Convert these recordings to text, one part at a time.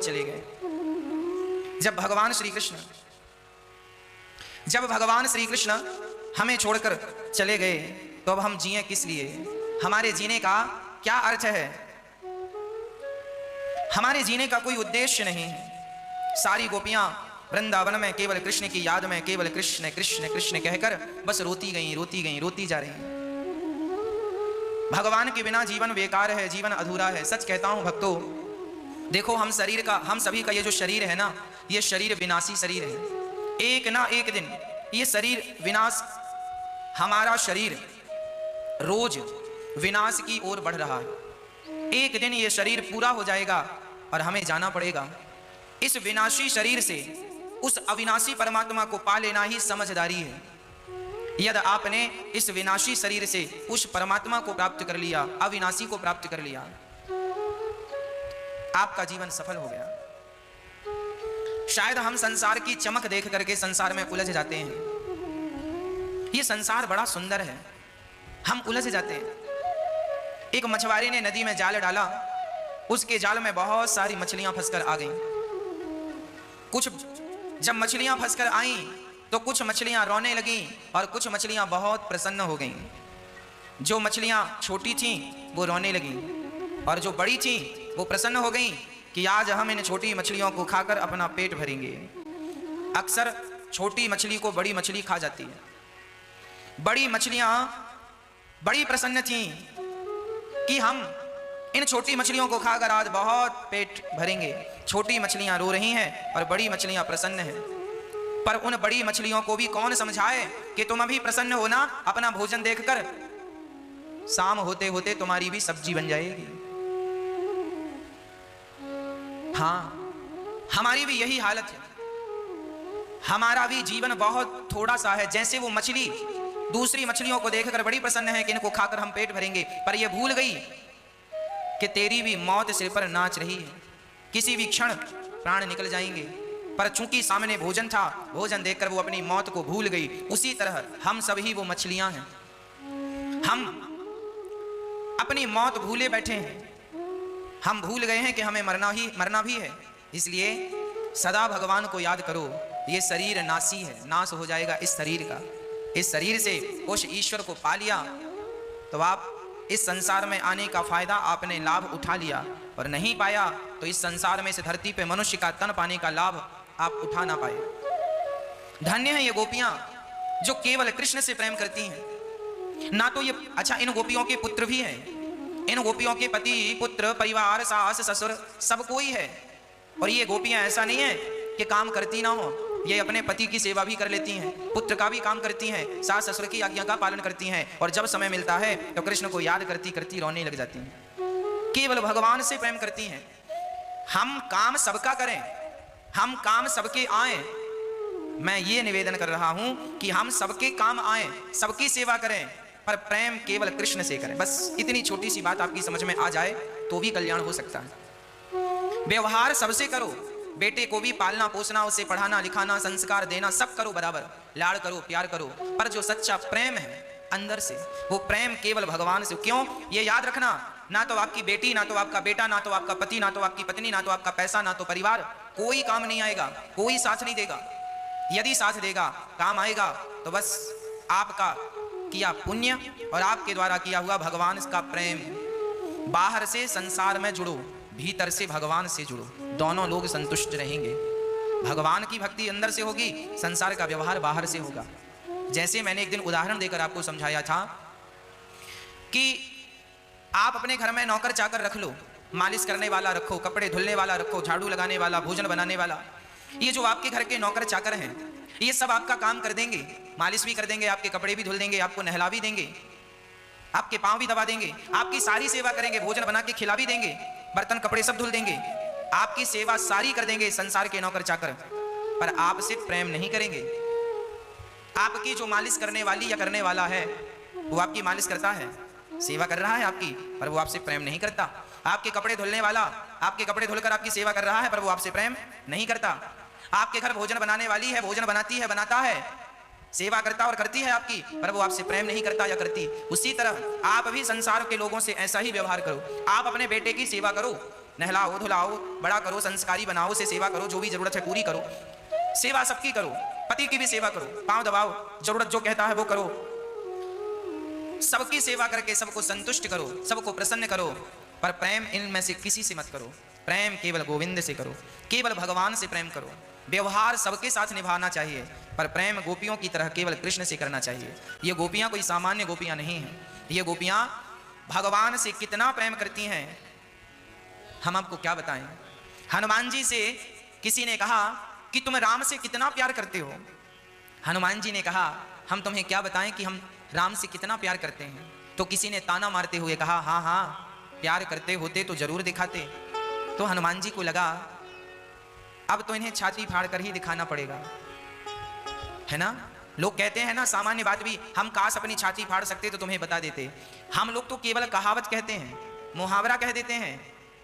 चले गए। जब भगवान श्री कृष्ण हमें छोड़कर चले गए तो अब हम जिए किस लिए? हमारे जीने का क्या अर्थ है? हमारे जीने का कोई उद्देश्य नहीं है। सारी गोपियां वृंदावन में केवल कृष्ण की याद में केवल कृष्ण कृष्ण कृष्ण कहकर बस रोती गई, रोती गई, रोती जा रही हैं। भगवान के बिना जीवन बेकार है, जीवन अधूरा है। सच कहता हूं भक्तों, देखो हम सभी का ये जो शरीर है ना, ये शरीर विनाशी शरीर है। एक ना एक दिन ये शरीर विनाश, हमारा शरीर रोज विनाश की ओर बढ़ रहा है। एक दिन ये शरीर पूरा हो जाएगा और हमें जाना पड़ेगा। इस विनाशी शरीर से उस अविनाशी परमात्मा को पा लेना ही समझदारी है। यदि आपने इस विनाशी शरीर से उस परमात्मा को प्राप्त कर लिया, अविनाशी को प्राप्त कर लिया, आपका जीवन सफल हो गया। शायद हम संसार की चमक देख करके संसार में उलझ जाते हैं। ये संसार बड़ा सुंदर है, हम उलझ जाते हैं। एक मछुआरे ने नदी में जाल डाला, उसके जाल में बहुत सारी मछलियां फंसकर आ गईं। जब मछलियां फंसकर आईं तो कुछ मछलियां रोने लगीं और कुछ मछलियां बहुत प्रसन्न हो गईं। जो मछलियां छोटी थीं वो रोने लगीं और जो बड़ी थीं वो प्रसन्न हो गईं कि आज हम इन छोटी मछलियों को खाकर अपना पेट भरेंगे। अक्सर छोटी मछली को बड़ी मछली खा जाती है। बड़ी मछलियां बड़ी प्रसन्न थीं कि हम इन छोटी मछलियों को खाकर आज बहुत पेट भरेंगे। छोटी मछलियां रो रही हैं और बड़ी मछलियां प्रसन्न हैं। पर उन बड़ी मछलियों को भी कौन समझाए कि तुम अभी प्रसन्न हो ना, अपना भोजन देखकर शाम होते होते तुम्हारी भी सब्जी बन जाएगी। हाँ, हमारी भी यही हालत है। हमारा भी जीवन बहुत थोड़ा सा है। जैसे वो मछली दूसरी मछलियों को देखकर बड़ी प्रसन्न है कि इनको खाकर हम पेट भरेंगे, पर ये भूल गई कि तेरी भी मौत सिर पर नाच रही है। किसी भी क्षण प्राण निकल जाएंगे। पर चूंकि सामने भोजन था, भोजन देखकर वो अपनी मौत को भूल गई। उसी तरह हम सभी वो मछलियां हैं। हम अपनी मौत भूले बैठे हैं। हम भूल गए हैं कि हमें मरना भी है। इसलिए सदा भगवान को याद करो। ये शरीर नासी है, नाश हो जाएगा इस शरीर का। इस शरीर से उस ईश्वर को पा लिया तो आप इस संसार में आने का फायदा आपने लाभ उठा लिया, और नहीं पाया तो इस संसार में से धरती पे मनुष्य का तन पाने का लाभ आप उठा ना पाए। धन्य है ये गोपियां जो केवल कृष्ण से प्रेम करती हैं। ना तो ये अच्छा, इन गोपियों के पुत्र भी हैं। इन गोपियों के पति, पुत्र, परिवार, सास, ससुर सब कोई है। और ये गोपियां ऐसा नहीं है कि काम करती ना हो। ये अपने पति की सेवा भी कर लेती हैं, पुत्र का भी काम करती हैं, सास ससुर की आज्ञा का पालन करती हैं, और जब समय मिलता है तो कृष्ण को याद करती करती रोने लग जाती हैं। केवल भगवान से प्रेम करती हैं। हम काम सबका करें, हम काम सबके आए। मैं ये निवेदन कर रहा हूं कि हम सबके काम आए, सबकी सेवा करें, पर प्रेम केवल कृष्ण से करें। बस इतनी छोटी सी बात आपकी समझ में आ जाए तो भी कल्याण हो सकता है। व्यवहार सबसे करो। बेटे को भी पालना पोसना, उसे पढ़ाना लिखाना, संस्कार देना सब करो बराबर, लाड़ करो, प्यार करो, पर जो सच्चा प्रेम है अंदर से, वो प्रेम केवल भगवान से। क्यों? ये याद रखना, ना तो आपकी बेटी, ना तो आपका बेटा, ना तो आपका पति, ना तो आपकी पत्नी, ना तो आपका पैसा, ना तो परिवार, कोई काम नहीं आएगा, कोई साथ नहीं देगा। यदि साथ देगा, काम आएगा, तो बस आपका किया पुण्य और आपके द्वारा किया हुआ भगवान का प्रेम। बाहर से संसार में जुड़ो, भीतर से भगवान से जुड़ो, दोनों लोग संतुष्ट रहेंगे। भगवान की भक्ति अंदर से होगी, संसार का व्यवहार बाहर से होगा। जैसे मैंने एक दिन उदाहरण देकर आपको समझाया था कि आप अपने घर में नौकर चाकर रख लो, मालिश करने वाला रखो, कपड़े धुलने वाला रखो, झाड़ू लगाने वाला, भोजन बनाने वाला। ये जो आपके घर के नौकर चाकर हैं, ये सब आपका काम कर देंगे, मालिश भी कर देंगे, आपके कपड़े भी धुल देंगे, आपको नहला भी देंगे, आपके पाँव भी दबा देंगे, आपकी सारी सेवा करेंगे, भोजन बना के खिला भी देंगे, बर्तन कपड़े सब धुल देंगे, आपकी सेवा सारी कर देंगे संसार के नौकर चाकर। पर आपसे प्रेम नहीं करेंगे। आपकी जो मालिश करने वाली या करने वाला है, वो आपकी मालिश करता है, सेवा कर रहा है आपकी, पर वो आपसे प्रेम नहीं करता। आपके कपड़े धुलने वाला आपके कपड़े धुलकर आपकी सेवा कर रहा है, पर वो आपसे प्रेम नहीं करता। आपके घर भोजन बनाने वाली है, भोजन बनाती है, बनाता है, सेवा करता और करती है आपकी, पर वो आपसे प्रेम नहीं करता या करती। उसी तरह आप भी संसार के लोगों से ऐसा ही व्यवहार करो। आप अपने बेटे की सेवा करो, नहलाओ धुलाओ, बड़ा करो, संस्कारी बनाओ, उसे सेवा करो, जो भी जरूरत है पूरी करो, सेवा सबकी करो, पति की भी सेवा करो, पांव दबाओ, जरूरत जो कहता है वो करो, सबकी सेवा करके सबको संतुष्ट करो, सबको प्रसन्न करो, पर प्रेम इनमें से किसी से मत करो। प्रेम केवल गोविंद से करो, केवल भगवान से प्रेम करो। व्यवहार सबके साथ निभाना चाहिए, पर प्रेम गोपियों की तरह केवल कृष्ण से करना चाहिए। ये गोपियां कोई सामान्य गोपियां नहीं हैं, ये गोपियां भगवान से कितना प्रेम करती हैं हम आपको क्या बताएं। हनुमान जी से किसी ने कहा कि तुम राम से कितना प्यार करते हो। हनुमान जी ने कहा हम तुम्हें क्या बताएं कि हम राम से कितना प्यार करते हैं। तो किसी ने ताना मारते हुए कहा हाँ हाँ प्यार करते होते तो जरूर दिखाते। तो हनुमान जी को लगा अब तो इन्हें छाती फाड़ कर ही दिखाना पड़ेगा, है ना। लोग कहते हैं ना, सामान्य बात भी, हम काश अपनी छाती फाड़ सकते तो तुम्हें बता देते। हम लोग तो केवल कहावत कहते हैं, मुहावरा कह देते हैं,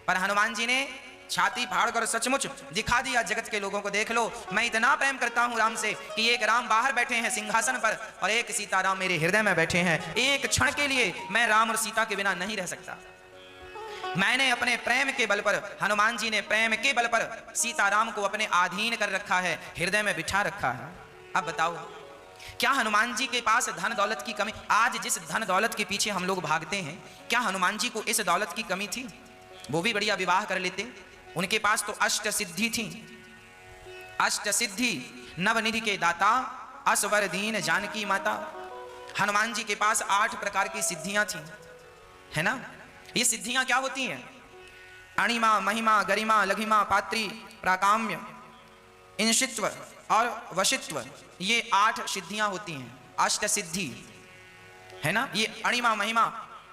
पर हनुमान जी ने छाती फाड़ कर सचमुच दिखा दिया जगत के लोगों को। देख लो, मैं इतना प्रेम करता हूं राम से कि एक राम बाहर बैठे हैं सिंहासन पर और एक सीताराम मेरे हृदय में बैठे हैं। एक क्षण के लिए मैं राम और सीता के बिना नहीं रह सकता। मैंने अपने प्रेम के बल पर, हनुमान जी ने प्रेम के बल पर सीताराम को अपने अधीन कर रखा है, हृदय में बिठा रखा है। अब बताओ, क्या हनुमान जी के पास धन दौलत की कमी? आज जिस धन दौलत के पीछे हम लोग भागते हैं, क्या हनुमान जी को इस दौलत की कमी थी? वो भी बढ़िया विवाह कर लेते। उनके पास तो अष्ट सिद्धि थी। अष्ट सिद्धि नवनिधि के दाता, असवर दीन जानकी माता। हनुमान जी के पास 8 प्रकार की सिद्धियां थी, है ना। ये सिद्धियां क्या होती हैं? अणिमा, महिमा, गरिमा, लघिमा, पात्री, प्राकाम्य, इंशित्व और वशित्व, ये 8 सिद्धियां होती हैं, अष्ट सिद्धि, है ना। ये अणिमा, महिमा,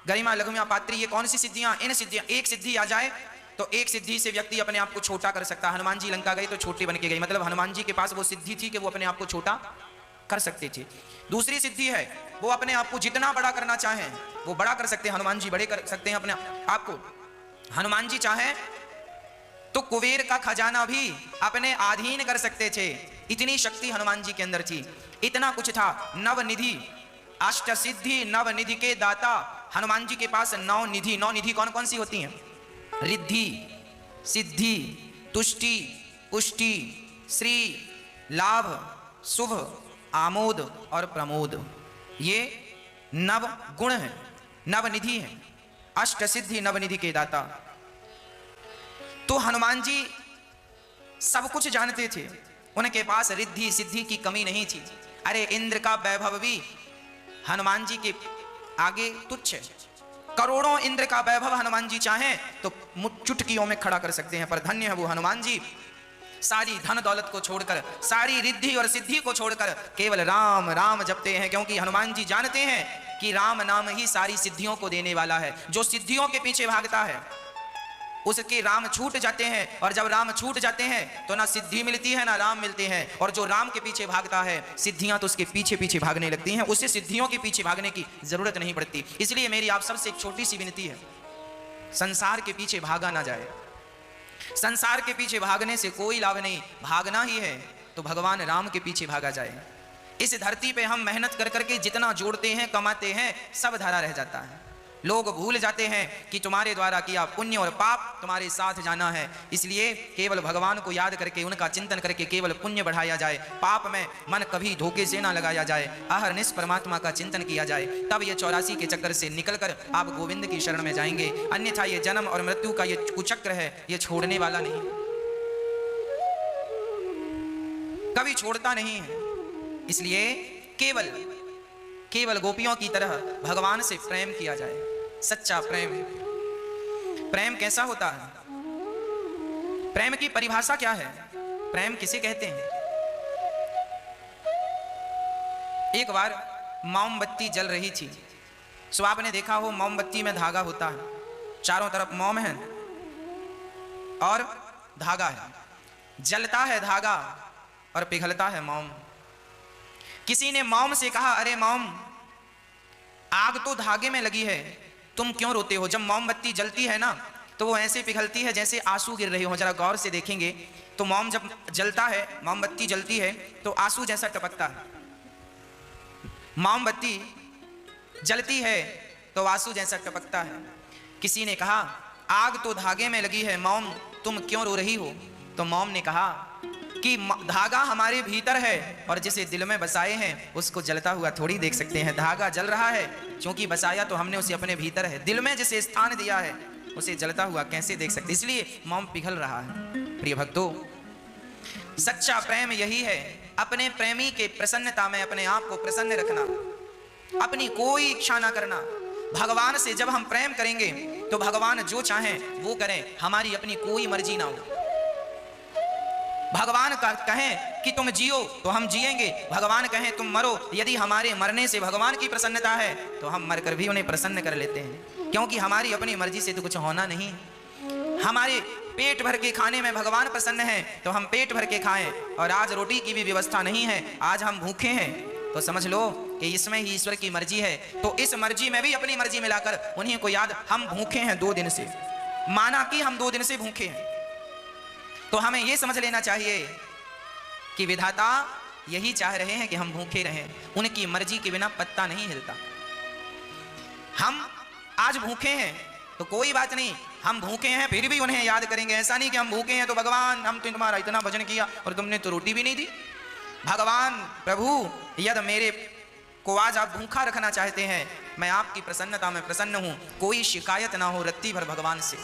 गरिमा, लघिमा, पात्री, ये कौन सी सिद्धियां? इन सिद्धियां, एक सिद्धि आ जाए तो एक सिद्धि से व्यक्ति अपने आप को छोटा कर सकता है। हनुमान जी लंका गए तो छोटे बन के गए, मतलब हनुमान जी के पास वो सिद्धि थी कि वो अपने आप को छोटा कर सकते थे। दूसरी सिद्धि है, वो अपने आप को जितना बड़ा करना चाहें वो बड़ा कर सकते हैं। हनुमान जी बड़े कर सकते हैं अपने आप को। हनुमान जी चाहें तो कुबेर का खजाना भी अपने अधीन कर सकते थे, इतनी शक्ति हनुमान जी के अंदर थी, इतना कुछ था। नवनिधि, अष्ट सिद्धि, नवनिधि के दाता। हनुमान जी के पास 9 निधि। 9 निधि कौन कौन सी होती हैं? रिद्धि, सिद्धि, तुष्टि, पुष्टि, श्री, लाभ, शुभ, आमोद और प्रमोद। ये नव गुण हैं, नवनिधि हैं, अष्ट सिद्धि नवनिधि के दाता। तो हनुमान जी सब कुछ जानते थे, उनके पास रिद्धि सिद्धि की कमी नहीं थी। अरे इंद्र का वैभव भी हनुमान जी के आगे तुच्छ है। करोड़ों इंद्र का वैभव हनुमान जी चाहें तो चुटकियों में खड़ा कर सकते हैं, पर धन्य है वो हनुमान जी, सारी धन दौलत को छोड़कर, सारी रिद्धि और सिद्धि को छोड़कर केवल राम राम जपते हैं, क्योंकि हनुमान जी जानते हैं कि राम नाम ही सारी सिद्धियों को देने वाला है। जो सिद्धियों के पीछे भागता है उसके राम छूट जाते हैं, और जब राम छूट जाते हैं तो ना सिद्धि मिलती है ना राम मिलते हैं। और जो राम के पीछे भागता है, सिद्धियां तो उसके पीछे पीछे भागने लगती हैं, उसे सिद्धियों के पीछे भागने की जरूरत नहीं पड़ती। इसलिए मेरी आप सबसे एक छोटी सी विनती है, संसार के पीछे भागा ना जाए। संसार के पीछे भागने से कोई लाभ नहीं, भागना ही है तो भगवान राम के पीछे भागा जाए। इस धरती पे हम मेहनत कर करके जितना जोड़ते हैं, कमाते हैं, सब धरा रह जाता है। लोग भूल जाते हैं कि तुम्हारे द्वारा किया पुण्य और पाप तुम्हारे साथ जाना है। इसलिए केवल भगवान को याद करके, उनका चिंतन करके केवल पुण्य बढ़ाया जाए, पाप में मन कभी धोखे से ना लगाया जाए, अहरनिश परमात्मा का चिंतन किया जाए, तब ये 84 के चक्कर से निकलकर आप गोविंद की शरण में जाएंगे। अन्यथा ये जन्म और मृत्यु का ये कुचक्र है, ये छोड़ने वाला नहीं, कभी छोड़ता नहीं है। इसलिए केवल गोपियों की तरह भगवान से प्रेम किया जाए, सच्चा प्रेम। प्रेम कैसा होता है? प्रेम की परिभाषा क्या है? प्रेम किसे कहते हैं? एक बार मोमबत्ती जल रही थी, सो आपने देखा हो मोमबत्ती में धागा होता है, चारों तरफ मोम है और धागा है, जलता है धागा और पिघलता है मोम। किसी ने मोम से कहा, अरे मोम, आग तो धागे में लगी है, तुम क्यों रोते हो? जब मोमबत्ती जलती है ना तो वो ऐसे पिघलती है जैसे आंसू गिर रहे हो। जरा गौर से देखेंगे तो मोम जब जलता है, मोमबत्ती जलती है तो आंसू जैसा टपकता है। मोमबत्ती जलती है तो आंसू जैसा टपकता है। किसी ने कहा, आग तो धागे में लगी है, मॉम तुम क्यों रो रही हो? तो मॉम ने कहा कि धागा हमारे भीतर है और जिसे दिल में बसाए हैं उसको जलता हुआ थोड़ी देख सकते हैं। धागा जल रहा है क्योंकि बसाया तो हमने उसे अपने भीतर है, दिल में जिसे स्थान दिया है उसे जलता हुआ कैसे देख सकते, इसलिए मॉम पिघल रहा है। प्रिय भक्तों, सच्चा प्रेम यही है, अपने प्रेमी के प्रसन्नता में अपने आप को प्रसन्न रखना, अपनी कोई इच्छा ना करना। भगवान से जब हम प्रेम करेंगे तो भगवान जो चाहें वो करें, हमारी अपनी कोई मर्जी ना हो। भगवान का कहें कि तुम जियो तो हम जिएंगे, भगवान कहें तुम मरो, यदि हमारे मरने से भगवान की प्रसन्नता है तो हम मरकर भी उन्हें प्रसन्न कर लेते हैं, क्योंकि हमारी अपनी मर्जी से तो कुछ होना नहीं। हमारे पेट भर के खाने में भगवान प्रसन्न है तो हम पेट भर के खाएं, और आज रोटी की भी व्यवस्था नहीं है, आज हम भूखे हैं, तो समझ लो कि इसमें ही ईश्वर की मर्जी है। तो इस मर्जी में भी अपनी मर्जी मिलाकर उन्हीं को याद, हम भूखे हैं 2 दिन से, माना कि हम 2 दिन से भूखे हैं, तो हमें यह समझ लेना चाहिए कि विधाता यही चाह रहे हैं कि हम भूखे रहें, उनकी मर्जी के बिना पत्ता नहीं हिलता। हम आज भूखे हैं तो कोई बात नहीं, हम भूखे हैं फिर भी उन्हें याद करेंगे। ऐसा नहीं कि हम भूखे हैं तो भगवान हम तो तुम्हारा इतना भजन किया और तुमने तो रोटी भी नहीं दी। भगवान प्रभु यदि मेरे को आज आप भूखा रखना चाहते हैं, मैं आपकी प्रसन्नता में प्रसन्न हूं, कोई शिकायत ना हो रत्ती भर भगवान से।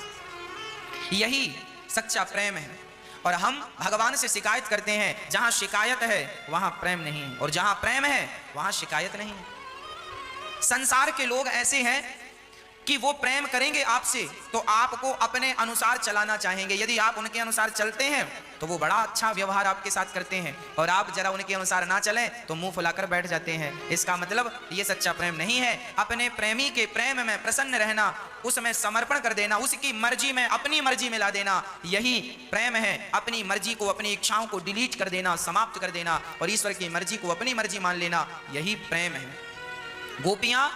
यही सच्चा प्रेम है। और हम भगवान से शिकायत करते हैं, जहां शिकायत है वहां प्रेम नहीं है, और जहां प्रेम है वहां शिकायत नहीं है। संसार के लोग ऐसे हैं कि वो प्रेम करेंगे आपसे तो आपको अपने अनुसार चलाना चाहेंगे, यदि आप उनके अनुसार चलते हैं तो वो बड़ा अच्छा व्यवहार आपके साथ करते हैं, और आप जरा उनके अनुसार ना चलें तो मुंह फुलाकर बैठ जाते हैं। इसका मतलब ये सच्चा प्रेम नहीं है। अपने प्रेमी के प्रेम में प्रसन्न रहना, उसमें समर्पण कर देना, उसकी मर्जी में अपनी मर्जी मिला देना, यही प्रेम है। अपनी मर्जी को, अपनी इच्छाओं को डिलीट कर देना, समाप्त कर देना, और ईश्वर की मर्जी को अपनी मर्जी मान लेना, यही प्रेम है। गोपियां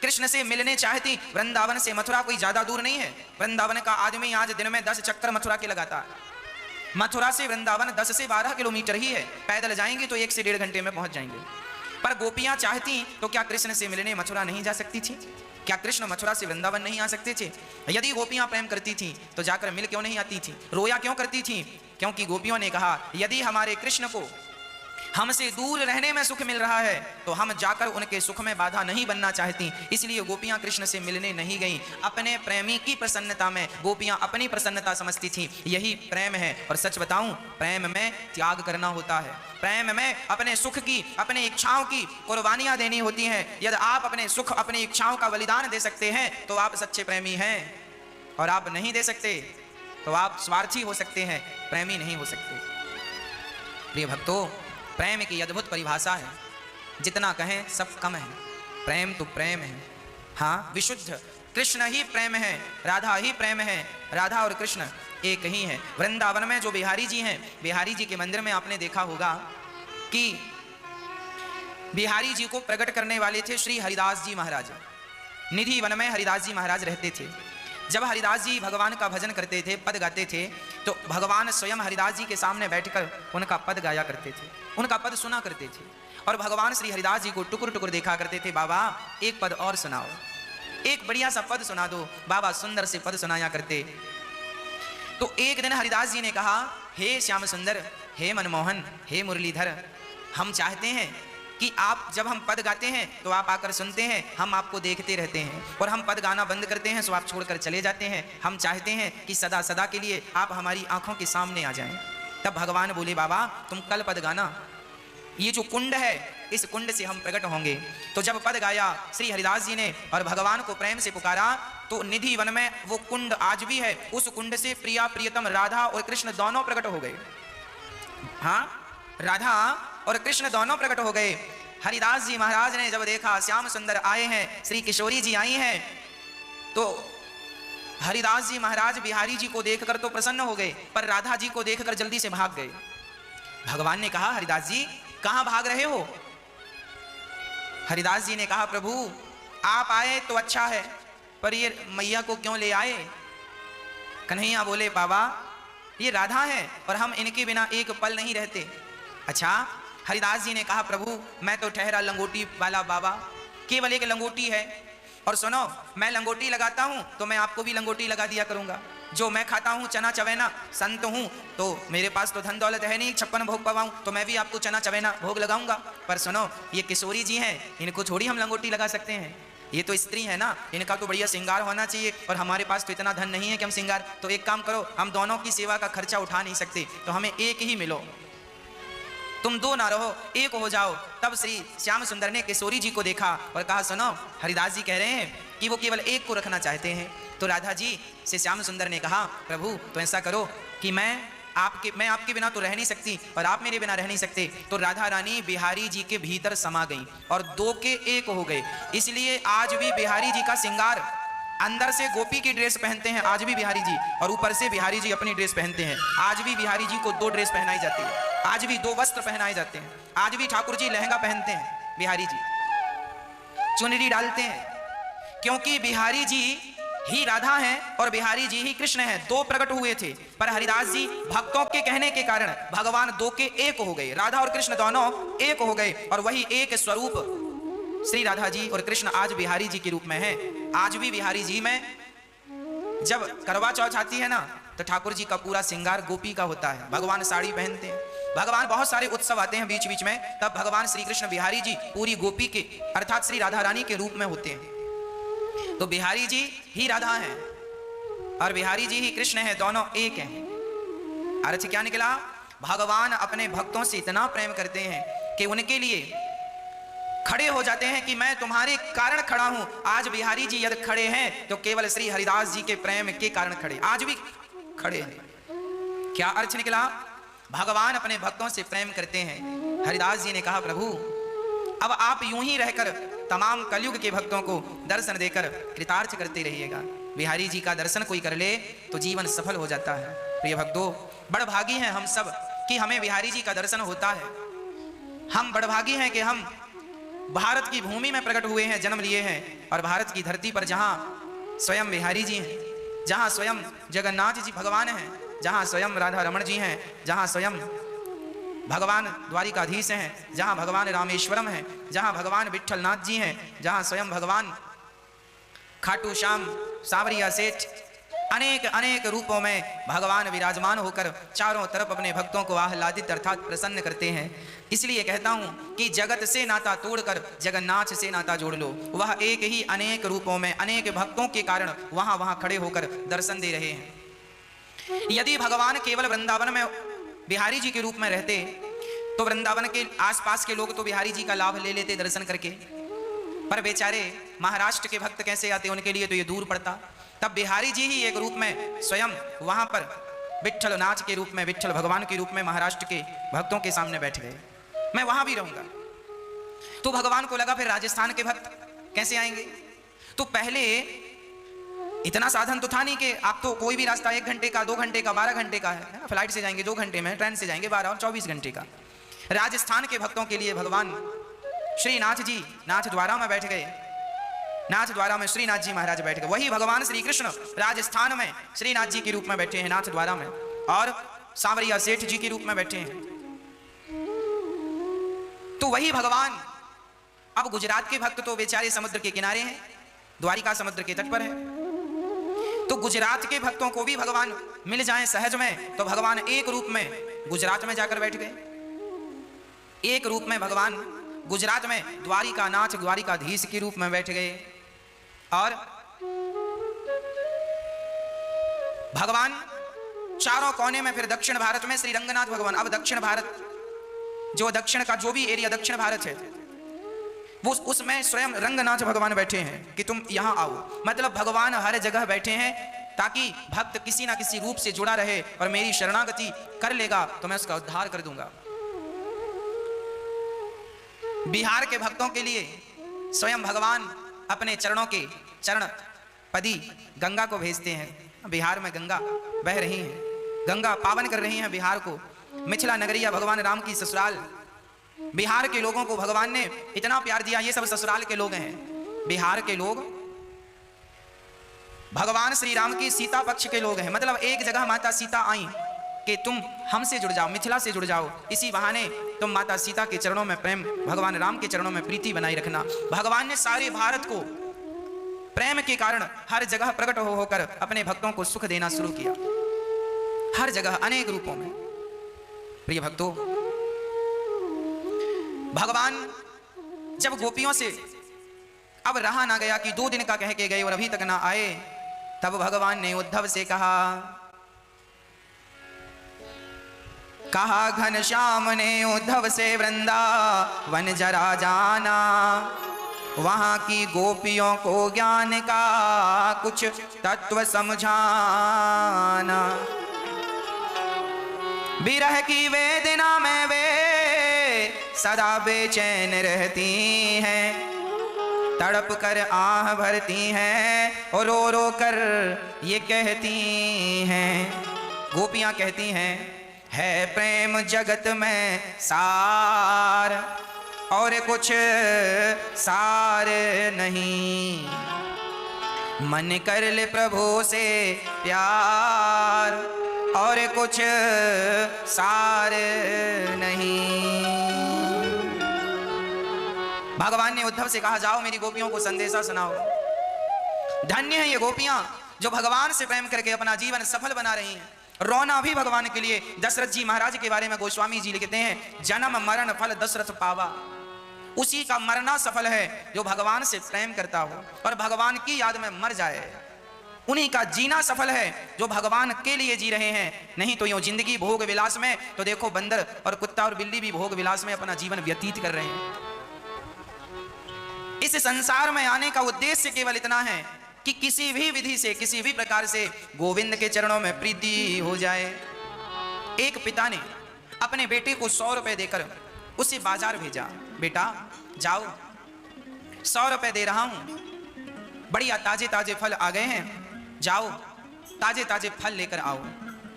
कृष्ण से मिलने चाहती, वृंदावन से मथुरा कोई ज्यादा दूर नहीं है। वृंदावन का आदमी आज दिन में 10 चक्कर मथुरा के लगाता है। मथुरा से वृंदावन 10 से 12 किलोमीटर ही है, पैदल जाएंगे तो 1 से 1.5 घंटे में पहुंच जाएंगे। पर गोपियां चाहती तो क्या कृष्ण से मिलने मथुरा नहीं जा सकती थी? क्या कृष्ण मथुरा से वृंदावन नहीं आ सकते थे? यदि गोपियां प्रेम करती थी तो जाकर मिल क्यों नहीं आती थी, रोया क्यों करती थी? क्योंकि गोपियों ने कहा यदि हमारे कृष्ण को हमसे दूर रहने में सुख मिल रहा है तो हम जाकर उनके सुख में बाधा नहीं बनना चाहती, इसलिए गोपियां कृष्ण से मिलने नहीं गईं। अपने प्रेमी की प्रसन्नता में गोपियां अपनी प्रसन्नता समझती थी, यही प्रेम है। और सच बताऊं, प्रेम में त्याग करना होता है, प्रेम में अपने सुख की, अपने इच्छाओं की कुर्बानियां देनी होती हैं। यदि आप अपने सुख, अपनी इच्छाओं का बलिदान दे सकते हैं तो आप सच्चे प्रेमी हैं, और आप नहीं दे सकते तो आप स्वार्थी हो सकते हैं, प्रेमी नहीं हो सकते। प्रिय भक्तों, प्रेम की अद्भुत परिभाषा है, जितना कहें सब कम है। प्रेम तो प्रेम है, हाँ विशुद्ध कृष्ण ही प्रेम है, राधा ही प्रेम है, राधा और कृष्ण एक ही है। वृंदावन में जो बिहारी जी हैं, बिहारी जी के मंदिर में आपने देखा होगा कि बिहारी जी को प्रकट करने वाले थे श्री हरिदास जी महाराज। निधि वन में हरिदास जी महाराज रहते थे। जब हरिदास जी भगवान का भजन करते थे, पद गाते थे, तो भगवान स्वयं हरिदास जी के सामने बैठकर उनका पद गाया करते थे, उनका पद सुना करते थे। और भगवान श्री हरिदास जी को टुकुर टुकुर देखा करते थे, बाबा एक पद और सुनाओ, एक बढ़िया सा पद सुना दो। बाबा सुंदर से पद सुनाया करते। तो एक दिन हरिदास जी ने कहा, हे श्याम सुंदर, हे मनमोहन, हे मुरलीधर, हम चाहते हैं कि आप जब हम पद गाते हैं तो आप आकर सुनते हैं, हम आपको देखते रहते हैं, और हम पद गाना बंद करते हैं तो आप छोड़कर चले जाते हैं। हम चाहते हैं कि सदा सदा के लिए आप हमारी आंखों के सामने आ जाएं। तब भगवान बोले, बाबा तुम कल पद गाना, ये जो कुंड है इस कुंड से हम प्रकट होंगे। तो जब पद गाया श्री हरिदास जी ने और भगवान को प्रेम से पुकारा, तो निधि वन में वो कुंड आज भी है। उस कुंड से प्रिया प्रियतम राधा और कृष्ण दोनों प्रकट हो गए। हाँ, राधा और कृष्ण दोनों प्रकट हो गए। हरिदास जी महाराज ने जब देखा श्याम सुंदर आए हैं, श्री किशोरी जी आई हैं, तो हरिदास जी महाराज बिहारी जी को देखकर तो प्रसन्न हो गए, पर राधा जी को देखकर जल्दी से भाग गए। भगवान ने कहा, हरिदास जी कहां भाग रहे हो? हरिदास जी ने कहा, प्रभु आप आए तो अच्छा है, पर ये मैया को क्यों ले आए? कन्हैया बोले, बाबा ये राधा है और हम इनके बिना एक पल नहीं रहते। अच्छा, हरिदास जी ने कहा, प्रभु मैं तो ठहरा लंगोटी वाला बाबा, केवल एक लंगोटी है और सुनो, मैं लंगोटी लगाता हूं तो मैं आपको भी लंगोटी लगा दिया करूंगा। जो मैं खाता हूं चना चवेना, संत हूं तो मेरे पास तो धन दौलत है नहीं 56 भोग पवाऊं, तो मैं भी आपको चना चवेना भोग लगाऊंगा। पर सुनो, ये किशोरी जी हैं, इनको थोड़ी हम लंगोटी लगा सकते हैं। ये तो स्त्री है ना, इनका तो बढ़िया श्रृंगार होना चाहिए, और हमारे पास तो इतना धन नहीं है कि हम श्रृंगार। तो एक काम करो, हम दोनों की सेवा का खर्चा उठा नहीं सकते, तो हमें एक ही मिलो, तुम दो ना रहो, एक हो जाओ। तब श्री श्याम सुंदर ने किशोरी जी को देखा और कहा, सुनो, हरिदास जी कह रहे हैं कि वो केवल एक को रखना चाहते हैं। तो राधा जी से श्याम सुंदर ने कहा, प्रभु तो ऐसा करो कि मैं आपके बिना तो रह नहीं सकती और आप मेरे बिना रह नहीं सकते। तो राधा रानी बिहारी जी के भीतर समा गई और दो के एक हो गए। इसलिए आज भी बिहारी जी का श्रृंगार, अंदर से गोपी की ड्रेस पहनते हैं आज भी बिहारी जी, और ऊपर से बिहारी जी अपनी ड्रेस पहनते हैं। आज भी बिहारी जी को 2 ड्रेस पहनाई जाती है, आज भी 2 वस्त्र पहनाए जाते हैं। आज भी ठाकुर जी लहंगा पहनते हैं, बिहारी जी चुनरी डालते हैं, क्योंकि बिहारी जी ही राधा हैं और बिहारी जी ही कृष्ण हैं। 2 प्रकट हुए थे, पर हरिदास जी भक्तों के कहने के कारण भगवान 2 के 1 हो गए। राधा और कृष्ण दोनों एक हो गए, और वही एक स्वरूप श्री राधा जी और कृष्ण आज बिहारी जी के रूप में है। आज भी बिहारी जी में जब करवा चौथ आती है ना, तो ठाकुर जी का पूरा श्रृंगार गोपी का होता है। भगवान साड़ी पहनते हैं, भगवान बहुत सारे उत्सव आते हैं बीच बीच में, तब भगवान श्री कृष्ण बिहारी जी पूरी गोपी के अर्थात श्री राधा रानी के रूप में होते हैं। तो बिहारी जी ही राधा हैं और बिहारी जी ही कृष्ण हैं, दोनों एक हैं। अर्थ क्या निकला? भगवान अपने भक्तों से इतना प्रेम करते हैं कि उनके लिए खड़े हो जाते हैं कि मैं तुम्हारे कारण खड़ा हूं। आज बिहारी जी यदि खड़े हैं तो केवल श्री हरिदास जी के प्रेम के कारण खड़े, आज भी खड़े हैं। क्या अर्थ निकला? भगवान अपने भक्तों से प्रेम करते हैं। हरिदास जी ने कहा, प्रभु अब आप यूं ही रहकर तमाम कलयुग के भक्तों को दर्शन देकर कृतार्थ करते रहिएगा। बिहारी जी का दर्शन कोई कर ले तो जीवन सफल हो जाता है। प्रिय भक्तों, बड़भागी हैं हम सब कि हमें बिहारी जी का दर्शन होता है। हम बड़भागी हैं कि हम भारत की भूमि में प्रकट हुए हैं, जन्म लिए हैं, और भारत की धरती पर जहाँ स्वयं बिहारी जी हैं, जहाँ स्वयं जगन्नाथ जी भगवान हैं, जहाँ स्वयं राधा रमण जी हैं, जहाँ स्वयं भगवान द्वारिकाधीश हैं, जहाँ भगवान रामेश्वरम हैं, जहाँ भगवान विट्ठलनाथ जी हैं, जहाँ स्वयं भगवान खाटू श्याम सावरिया सेठ, अनेक अनेक रूपों में भगवान विराजमान होकर चारों तरफ अपने भक्तों को आह्लादित अर्थात प्रसन्न करते हैं। इसलिए कहता हूं कि जगत से नाता तोड़कर जगन्नाथ से नाता जोड़ लो। वह एक ही अनेक रूपों में अनेक भक्तों के कारण वहां वहां खड़े होकर दर्शन दे रहे हैं। यदि भगवान केवल वृंदावन में बिहारी जी के रूप में रहते तो वृंदावन के आसपास के लोग तो बिहारी जी का लाभ ले लेते दर्शन करके, पर बेचारे महाराष्ट्र के भक्त कैसे आते, उनके लिए तो ये दूर पड़ता। तब बिहारी जी ही एक रूप में स्वयं वहां पर विट्ठलनाथ के रूप में, विट्ठल भगवान के रूप में महाराष्ट्र के भक्तों के सामने बैठ गए। मैं वहां भी रहूंगा। तो भगवान को लगा फिर राजस्थान के भक्त कैसे आएंगे। तो पहले इतना साधन तो था नहीं कि आप तो कोई भी रास्ता 1 घंटे का, 2 घंटे का, 12 घंटे का है ना, फ्लाइट से जाएंगे 2 घंटे में, ट्रेन से जाएंगे 12 और 24 घंटे का। राजस्थान के भक्तों के लिए भगवान श्री नाथ जी नाथ द्वारा में बैठ गए। नाथ द्वारा में श्रीनाथ जी महाराज बैठ गए। वही भगवान श्री कृष्ण राजस्थान में श्रीनाथ जी के रूप में बैठे हैं नाथ द्वारा में, और सांवरिया सेठ जी के रूप में बैठे हैं। तो वही भगवान अब गुजरात के भक्त तो बेचारे समुद्र के किनारे हैं, द्वारिका समुद्र के तट पर है। तो गुजरात के भक्तों को भी भगवान मिल जाएं सहज में, तो भगवान एक रूप में गुजरात में जाकर बैठ गए। एक रूप में भगवान गुजरात में द्वारिका नाथ द्वारिकाधीश के रूप में बैठ गए। और भगवान चारों कोने में फिर दक्षिण भारत में श्री रंगनाथ भगवान, अब दक्षिण भारत जो दक्षिण का जो भी एरिया दक्षिण भारत है वो उसमें स्वयं रंगनाथ भगवान बैठे हैं कि तुम यहां आओ। मतलब भगवान हर जगह बैठे हैं ताकि भक्त किसी ना किसी रूप से जुड़ा रहे, और मेरी शरणागति कर लेगा तो मैं उसका उद्धार कर दूंगा। बिहार के भक्तों के लिए स्वयं भगवान अपने चरणों के चरण पदी गंगा को भेजते हैं। बिहार में गंगा बह रही है, गंगा पावन कर रही है बिहार को। मिथिला नगरिया भगवान राम की ससुराल, बिहार के लोगों को भगवान ने इतना प्यार दिया। ये सब ससुराल के लोग हैं, बिहार के लोग भगवान श्री राम की सीता पक्ष के लोग हैं। मतलब एक जगह माता सीता आई कि तुम हमसे जुड़ जाओ, मिथिला से जुड़ जाओ, इसी बहाने तुम माता सीता के चरणों में प्रेम, भगवान राम के चरणों में प्रीति बनाई रखना। भगवान ने सारे भारत को प्रेम के कारण हर जगह प्रकट होकर अपने भक्तों को सुख देना शुरू किया, हर जगह अनेक रूपों में। प्रिय भक्तों, भगवान जब गोपियों से अब रहा ना गया कि 2 दिन का कह के गए और अभी तक ना आए, तब भगवान ने उद्धव से कहा घनश्याम ने उद्धव से वृंदावन जरा जाना, वहां की गोपियों को ज्ञान का कुछ तत्व समझाना। विरह की वेदना में वे सदा बेचैन रहती हैं, तड़प कर आह भरती हैं और रो रो कर ये कहती हैं। गोपियां कहती हैं, है प्रेम जगत में सार और कुछ सार नहीं, मन कर ले प्रभु से प्यार और कुछ सार नहीं। भगवान ने उद्धव से कहा, जाओ मेरी गोपियों को संदेशा सुनाओ। धन्य है ये गोपियां जो भगवान से प्रेम करके अपना जीवन सफल बना रही हैं। रोना भी भगवान के लिए। दशरथ जी महाराज के बारे में गोस्वामी जी लिखते हैं, जन्म मरण फल दशरथ पावा। उसी का मरना सफल है जो भगवान से प्रेम करता हो और भगवान की याद में मर जाए। उन्हीं का जीना सफल है जो भगवान के लिए जी रहे हैं। नहीं तो यूं जिंदगी भोग विलास में, तो देखो बंदर और कुत्ता और बिल्ली भी भोग विलास में अपना जीवन व्यतीत कर रहे हैं। इस संसार में आने का उद्देश्य केवल इतना है कि किसी भी विधि से, किसी भी प्रकार से गोविंद के चरणों में प्रीति हो जाए। एक पिता ने अपने बेटे को 100 रुपए देकर उसे बाजार भेजा, बेटा जाओ 100 रुपए दे रहा हूं, बढ़िया ताजे ताजे फल आ गए हैं, जाओ ताजे ताजे फल लेकर आओ।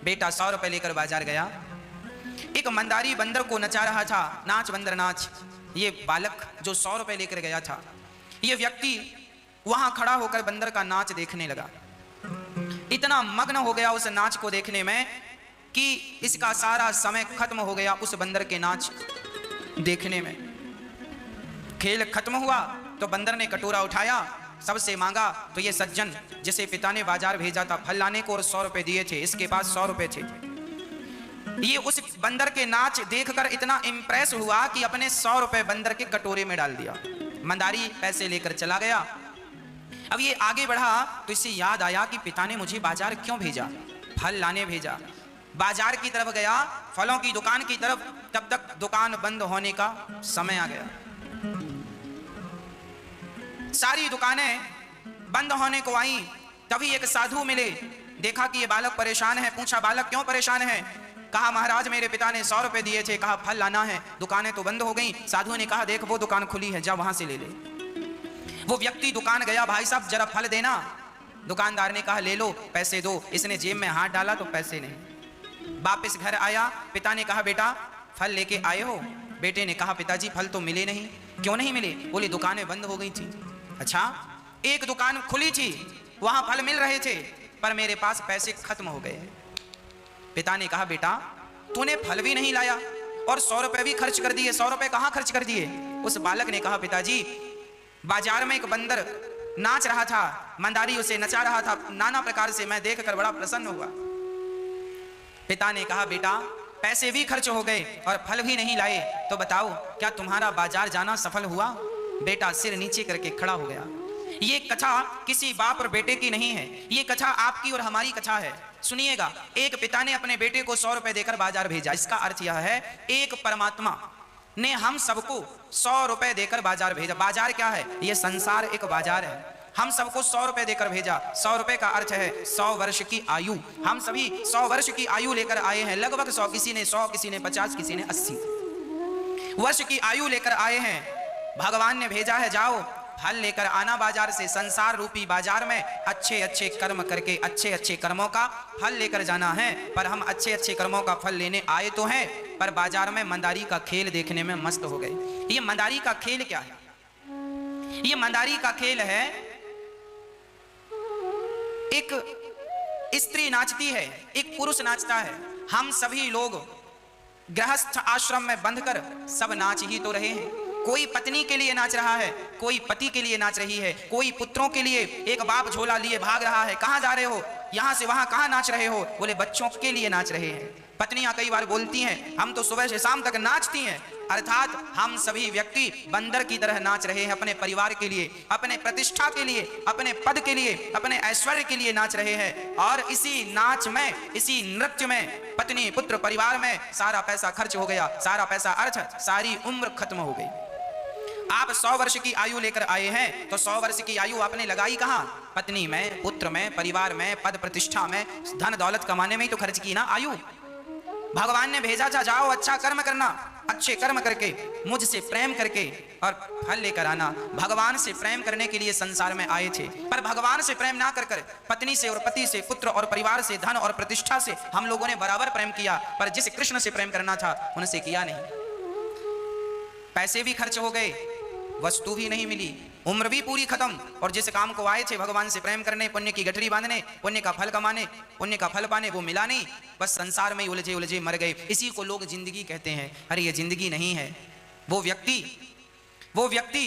बेटा 100 रुपए लेकर बाजार गया। एक मंदारी बंदर को नचा रहा था, नाच बंदर नाच। ये बालक जो 100 रुपए लेकर गया था, ये व्यक्ति वहां खड़ा होकर बंदर का नाच देखने लगा। इतना मग्न हो गया उस नाच को देखने में कि इसका सारा समय खत्म हो गया उस बंदर के नाच देखने में। खेल खत्म हुआ तो बंदर ने कटोरा उठाया, सबसे मांगा, तो ये सज्जन जिसे पिता ने बाजार भेजा था फल लाने को और 100 रुपए दिए थे, इसके पास 100 रुपए थे। ये उस बंदर के नाच देखकर इतना इंप्रेस हुआ कि अपने 100 रुपए बंदर के कटोरे में डाल दिया। मंदारी पैसे लेकर चला गया। अब ये आगे बढ़ा तो इसे याद आया कि पिता ने मुझे बाजार क्यों भेजा, फल लाने भेजा। बाजार की तरफ गया, फलों की दुकान की तरफ, तब तक दुकान बंद होने का समय आ गया। सारी दुकानें बंद होने को आई। तभी एक साधु मिले, देखा कि ये बालक परेशान है। पूछा, बालक क्यों परेशान है? कहा, महाराज मेरे पिता ने 100 रुपए दिए थे, कहा फल लाना है, दुकानें तो बंद हो गई। साधु ने कहा, देख वो दुकान खुली है, जा वहां से ले ले। वो व्यक्ति दुकान गया, भाई साहब जरा फल देना। दुकानदार ने कहा, ले लो, पैसे दो। इसने जेब में हाथ डाला तो पैसे नहीं। वापस घर आया, पिता ने कहा, बेटा फल लेके आए हो? बेटे ने कहा, पिताजी फल तो मिले नहीं। क्यों नहीं मिले? बोले दुकानें बंद हो गई थी। अच्छा, एक दुकान खुली थी, वहां फल मिल रहे थे, पर मेरे पास पैसे खत्म हो गए। पिता ने कहा, बेटा तूने फल भी नहीं लाया और 100 रुपए भी खर्च कर दिए। 100 रुपए कहां खर्च कर दिए? उस बालक ने कहा, पिताजी बाजार में एक बंदर नाच रहा था, मंदारी उसे नचा रहा था नाना प्रकार से, मैं देखकर बड़ा प्रसन्न हुआ। पिता ने कहा, बेटा पैसे भी खर्च हो गए और फल भी नहीं लाए, तो बताओ क्या तुम्हारा बाजार जाना सफल हुआ? बेटा सिर नीचे करके खड़ा हो गया। ये कथा किसी बाप और बेटे की नहीं है, ये कथा आपकी और हमारी कथा है। सुनिएगा, एक पिता ने अपने बेटे को 100 रुपए देकर बाजार भेजा। इसका अर्थ यह है, एक परमात्मा ने हम सबको 100 रुपए देकर बाजार भेजा। बाजार क्या है? ये संसार एक बाजार है। हम सबको 100 रुपए देकर भेजा। 100 रुपए का अर्थ है 100 वर्ष की आयु। हम सभी 100 वर्ष की आयु लेकर आए हैं, लगभग 100, किसी ने 100, किसी ने 50, किसी ने 80 वर्ष की आयु लेकर आए हैं। भगवान ने भेजा है, जाओ फल लेकर आना बाजार से। संसार रूपी बाजार में अच्छे अच्छे कर्म करके अच्छे अच्छे कर्मों का फल लेकर जाना है। पर हम अच्छे अच्छे कर्मों का फल लेने आए तो हैं, पर बाजार में मंदारी का खेल देखने में मस्त हो गए। ये मंदारी का खेल क्या है? ये मंदारी का खेल है, एक स्त्री नाचती है, एक पुरुष नाचता है। हम सभी लोग गृहस्थ आश्रम में बंधकर सब नाच ही तो रहे हैं। कोई पत्नी के लिए नाच रहा है, कोई पति के लिए नाच रही है, कोई पुत्रों के लिए एक बाप झोला लिए भाग रहा है। कहां जा रहे हो? यहां से वहां कहां नाच रहे हो? बोले बच्चों के लिए नाच रहे हैं। पत्नियां कई बार बोलती हैं हम तो सुबह से शाम तक नाचती हैं, अर्थात हम सभी व्यक्ति बंदर की तरह नाच रहे हैं। अपने परिवार के लिए, अपने प्रतिष्ठा के लिए, अपने पद के लिए, अपने ऐश्वर्य के लिए नाच रहे हैं। और इसी नाच में, इसी नृत्य में पत्नी, पुत्र, परिवार में सारा पैसा खर्च हो गया, सारा पैसा अर्थ, सारी उम्र खत्म हो गई। आप 100 वर्ष की आयु लेकर आए हैं तो 100 वर्ष की आयु आपने लगाई कहां? पत्नी में, पुत्र में, परिवार में, पद प्रतिष्ठा में, धन दौलत कमाने में ही तो खर्च की ना आयु। भगवान ने भेजा था जाओ अच्छा कर्म करना, अच्छे कर्म करके मुझसे प्रेम करके और फल लेकर आना। भगवान से प्रेम करने के लिए संसार में आए थे, पर भगवान से प्रेम ना कर कर पत्नी से और पति से, पुत्र और परिवार से, धन और प्रतिष्ठा से हम लोगों ने बराबर प्रेम किया, पर जिस कृष्ण से प्रेम करना था उनसे किया नहीं। पैसे भी खर्च हो गए, वस्तु भी नहीं मिली, उम्र भी पूरी खत्म, और जिस काम को आए थे भगवान से प्रेम करने, पुण्य की गठरी बांधने, पुण्य का फल कमाने, पुण्य का फल पाने, वो मिला नहीं। बस संसार में उलझे उलझे मर गए। इसी को लोग जिंदगी कहते हैं। अरे ये जिंदगी नहीं है। वो व्यक्ति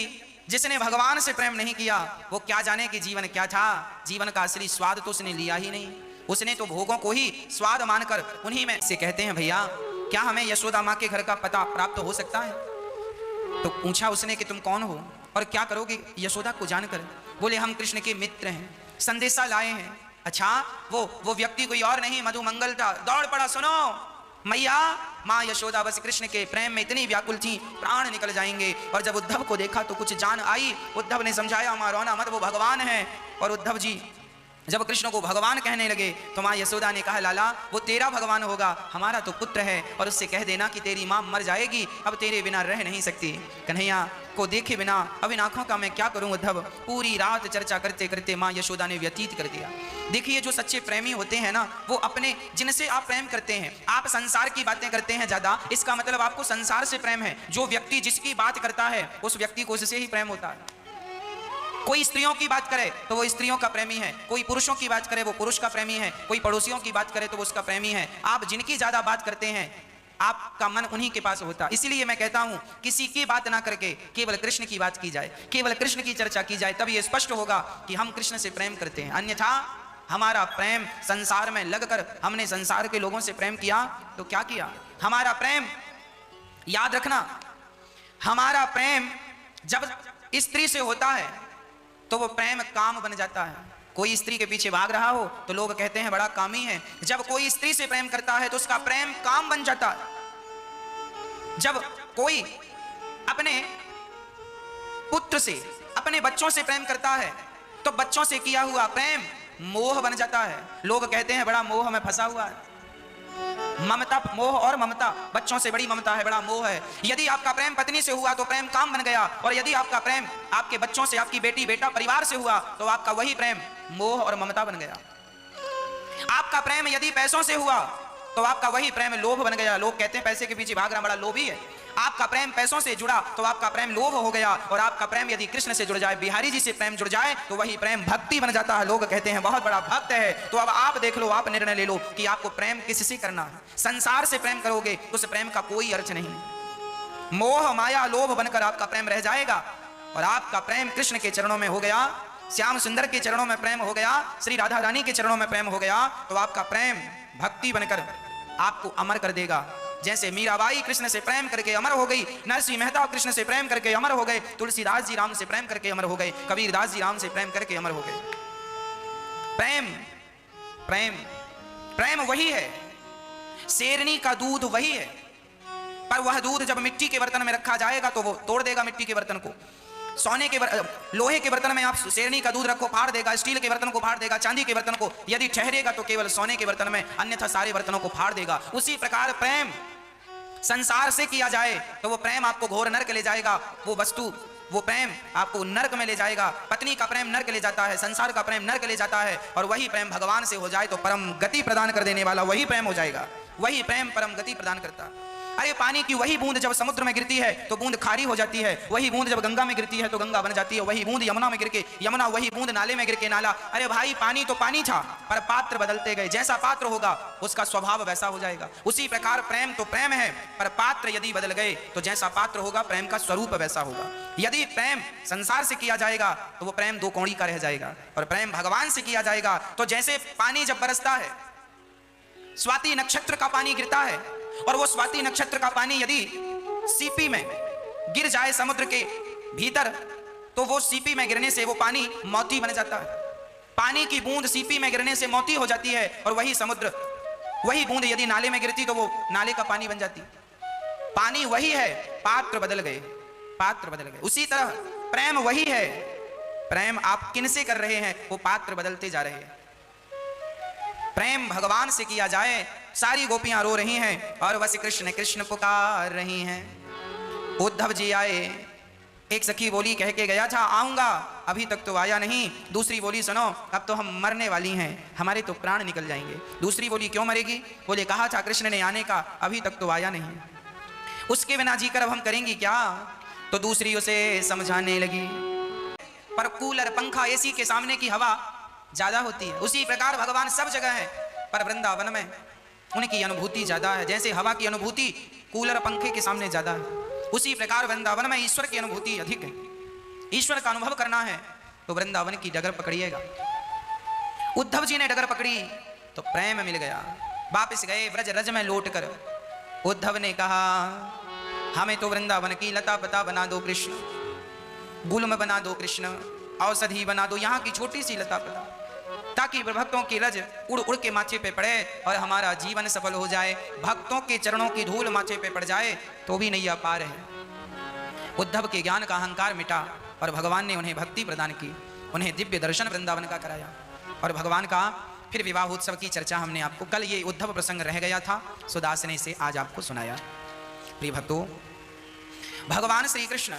जिसने भगवान से प्रेम नहीं किया वो क्या जाने कि जीवन क्या था। जीवन का असली स्वाद तो उसने लिया ही नहीं। उसने तो भोगों को ही स्वाद मानकर उन्हीं में से कहते हैं भैया क्या हमें यशोदा माँ के घर का पता प्राप्त हो सकता है? तो पूछा उसने कि तुम कौन हो और क्या करोगे यशोदा को जानकर? बोले हम कृष्ण के मित्र हैं, संदेशा लाए हैं। अच्छा, वो व्यक्ति कोई और नहीं, मधु मंगल था। दौड़ पड़ा, सुनो मैया, माँ यशोदा बस कृष्ण के प्रेम में इतनी व्याकुल थी प्राण निकल जाएंगे। और जब उद्धव को देखा तो कुछ जान आई। उद्धव ने समझाया माँ रोना मत, वो भगवान है। और उद्धव जी जब कृष्ण को भगवान कहने लगे तो माँ यशोदा ने कहा लाला वो तेरा भगवान होगा, हमारा तो पुत्र है, और उससे कह देना कि तेरी माँ मर जाएगी, अब तेरे बिना रह नहीं सकती। कन्हैया को देखे बिना अब इन आंखों का मैं क्या करूं उद्धव? पूरी रात चर्चा करते करते माँ यशोदा ने व्यतीत कर दिया। देखिए जो सच्चे प्रेमी होते हैं ना, वो अपने जिनसे आप प्रेम करते हैं, आप संसार की बातें करते हैं ज्यादा, इसका मतलब आपको संसार से प्रेम है। जो व्यक्ति जिसकी बात करता है उस व्यक्ति को उससे ही प्रेम होता है। कोई स्त्रियों की बात करे तो वो स्त्रियों का प्रेमी है, कोई पुरुषों की बात करे वो पुरुष का प्रेमी है, कोई पड़ोसियों की बात करे तो वो उसका प्रेमी है। आप जिनकी ज्यादा बात करते हैं आपका मन उन्हीं के पास होता है। इसीलिए मैं कहता हूं किसी की बात ना करके केवल कृष्ण की बात की जाए, केवल कृष्ण की चर्चा की जाए, तब ये स्पष्ट होगा कि हम कृष्ण से प्रेम करते हैं। अन्यथा हमारा प्रेम संसार में लगकर हमने संसार के लोगों से प्रेम किया तो क्या किया? हमारा प्रेम, याद रखना, हमारा प्रेम जब स्त्री से होता है तो वो प्रेम काम बन जाता है। कोई स्त्री के पीछे भाग रहा हो तो लोग कहते हैं बड़ा कामी है। जब कोई स्त्री से प्रेम करता है तो उसका प्रेम काम बन जाता है। जब कोई अपने पुत्र से, अपने बच्चों से प्रेम करता है तो बच्चों से किया हुआ प्रेम मोह बन जाता है। लोग कहते हैं बड़ा मोह में फंसा हुआ है। ममता, मोह और ममता, बच्चों से बड़ी ममता है, बड़ा मोह है। यदि आपका प्रेम पत्नी से हुआ तो प्रेम काम बन गया, और यदि आपका प्रेम आपके बच्चों से, आपकी बेटी बेटा परिवार से हुआ तो आपका वही प्रेम मोह और ममता बन गया। आपका प्रेम यदि पैसों से हुआ तो आपका वही प्रेम लोभ बन गया। लोग कहते हैं पैसे के पीछे भाग रहा बड़ा लोभी है। आपका प्रेम पैसों से जुड़ा तो आपका प्रेम लोभ हो गया, और आपका प्रेम यदि कृष्ण से जुड़ जाए, बिहारी जी से प्रेम जुड़ जाए तो वही प्रेम भक्ति बन जाता है। लोग कहते हैं बहुत बड़ा भक्त है। तो अब आप देख लो, आप निर्णय ले लो कि आपको प्रेम किससे करना है। संसार से प्रेम करोगे तो उस प्रेम का कोई अर्थ नहीं। मोह माया लोभ बनकर आपका प्रेम रह जाएगा, और आपका प्रेम कृष्ण के चरणों में हो गया, श्याम सुंदर के चरणों में प्रेम हो गया, श्री राधा रानी के चरणों में प्रेम हो गया, तो आपका प्रेम भक्ति बनकर आपको अमर कर देगा। जैसे मीराबाई कृष्ण से प्रेम करके अमर हो गई, नरसिंह मेहता कृष्ण से प्रेम करके अमर हो गए, तुलसीदास जी राम से प्रेम करके अमर हो गए, कबीरदास जी राम से प्रेम करके अमर हो गए। प्रेम प्रेम प्रेम वही है, शेरनी का दूध वही है, पर वह दूध जब मिट्टी के बर्तन में रखा जाएगा तो वो तोड़ देगा मिट्टी के बर्तन को। सोने के लोहे के बर्तन में आप शेरनी का दूध रखो, फाड़ देगा, स्टील के बर्तन को फाड़ देगा, चांदी के बर्तन को, यदि ठहरेगा तो केवल सोने के बर्तन में, अन्यथा सारे बर्तनों को फाड़ देगा। उसी प्रकार प्रेम संसार से किया जाए तो वो प्रेम आपको घोर नरक ले जाएगा। वो वस्तु, वो प्रेम आपको नरक में ले जाएगा। पत्नी का प्रेम नरक ले जाता है, संसार का प्रेम नरक ले जाता है, और वही प्रेम भगवान से हो जाए तो परम गति प्रदान कर देने वाला वही प्रेम हो जाएगा। वही प्रेम परम गति प्रदान करता। अरे पानी की वही बूंद जब समुद्र में गिरती है तो बूंद खारी हो जाती है, वही बूंद जब गंगा में गिरती है तो गंगा बन जाती है, वही बूंद यमुना में गिर के यमुना, वही बूंद नाले में गिर के नाला। अरे भाई पानी तो पानी था, पर पात्र बदलते गए, जैसा पात्र होगा उसका स्वभाव वैसा हो जाएगा। उसी प्रकार प्रेम तो प्रेम है, पर पात्र यदि बदल गए तो जैसा पात्र होगा प्रेम का स्वरूप वैसा होगा। यदि प्रेम संसार से किया जाएगा तो वो प्रेम दो कौड़ी का रह जाएगा, और प्रेम भगवान से किया जाएगा तो जैसे पानी जब बरसता है, स्वाति नक्षत्र का पानी गिरता है, और वो स्वाति नक्षत्र का पानी यदि सीपी में गिर जाए समुद्र के भीतर, तो वो सीपी में गिरने से वो पानी मोती बन जाता है। पानी की बूंद सीपी में गिरने से मोती हो जाती है, और वही समुद्र, वही बूंद यदि नाले में गिरती तो वो नाले का पानी बन जाती। पानी वही है, पात्र बदल गए, पात्र बदल गए। उसी तरह प्रेम वही है, प्रेम आप किनसे कर रहे हैं वो पात्र बदलते जा रहे हैं। प्रेम भगवान से किया जाए, सारी गोपियां रो रही हैं और बस कृष्ण कृष्ण पुकार रही हैं। उद्धव जी आए, एक सखी बोली कह के गया था आऊंगा, अभी तक तो आया नहीं। दूसरी बोली सुनो अब तो हम मरने वाली हैं, हमारे तो प्राण निकल जाएंगे। दूसरी बोली क्यों मरेगी? बोले कहा था कृष्ण ने आने का, अभी तक तो आया नहीं, उसके बिना जीकर अब हम करेंगी क्या? तो दूसरी उसे समझाने लगी, पर कूलर पंखा एसी के सामने की हवा ज्यादा होती है। उसी प्रकार भगवान सब जगह है, पर वृंदावन में उनकी अनुभूति ज्यादा है। जैसे हवा की अनुभूति कूलर पंखे के सामने ज्यादा है, उसी प्रकार वृंदावन में ईश्वर की अनुभूति अधिक है। ईश्वर का अनुभव करना है तो वृंदावन की डगर पकड़िएगा। उद्धव जी ने डगर पकड़ी तो प्रेम मिल गया, वापिस गए व्रज रज में लौट कर। उद्धव ने कहा हमें तो वृंदावन की लता पता बना दो कृष्ण, गुलम बना दो कृष्ण, औषधि बना दो, यहाँ की छोटी सी लता पता, ताकि भक्तों की रज उड़ उड़ के माथे पे पड़े और हमारा जीवन सफल हो जाए। भक्तों के चरणों की धूल माथे पे पड़ जाए तो भी नैया पार है। उद्धव के ज्ञान का अहंकार मिटा और भगवान ने उन्हें भक्ति प्रदान की, उन्हें दिव्य दर्शन वृंदावन का कराया। और भगवान का फिर विवाह उत्सव की चर्चा हमने आपको, कल ये उद्धव प्रसंग रह गया था, सुदास ने इसे आज आपको सुनाया। प्रिय भक्तों, भगवान श्री कृष्ण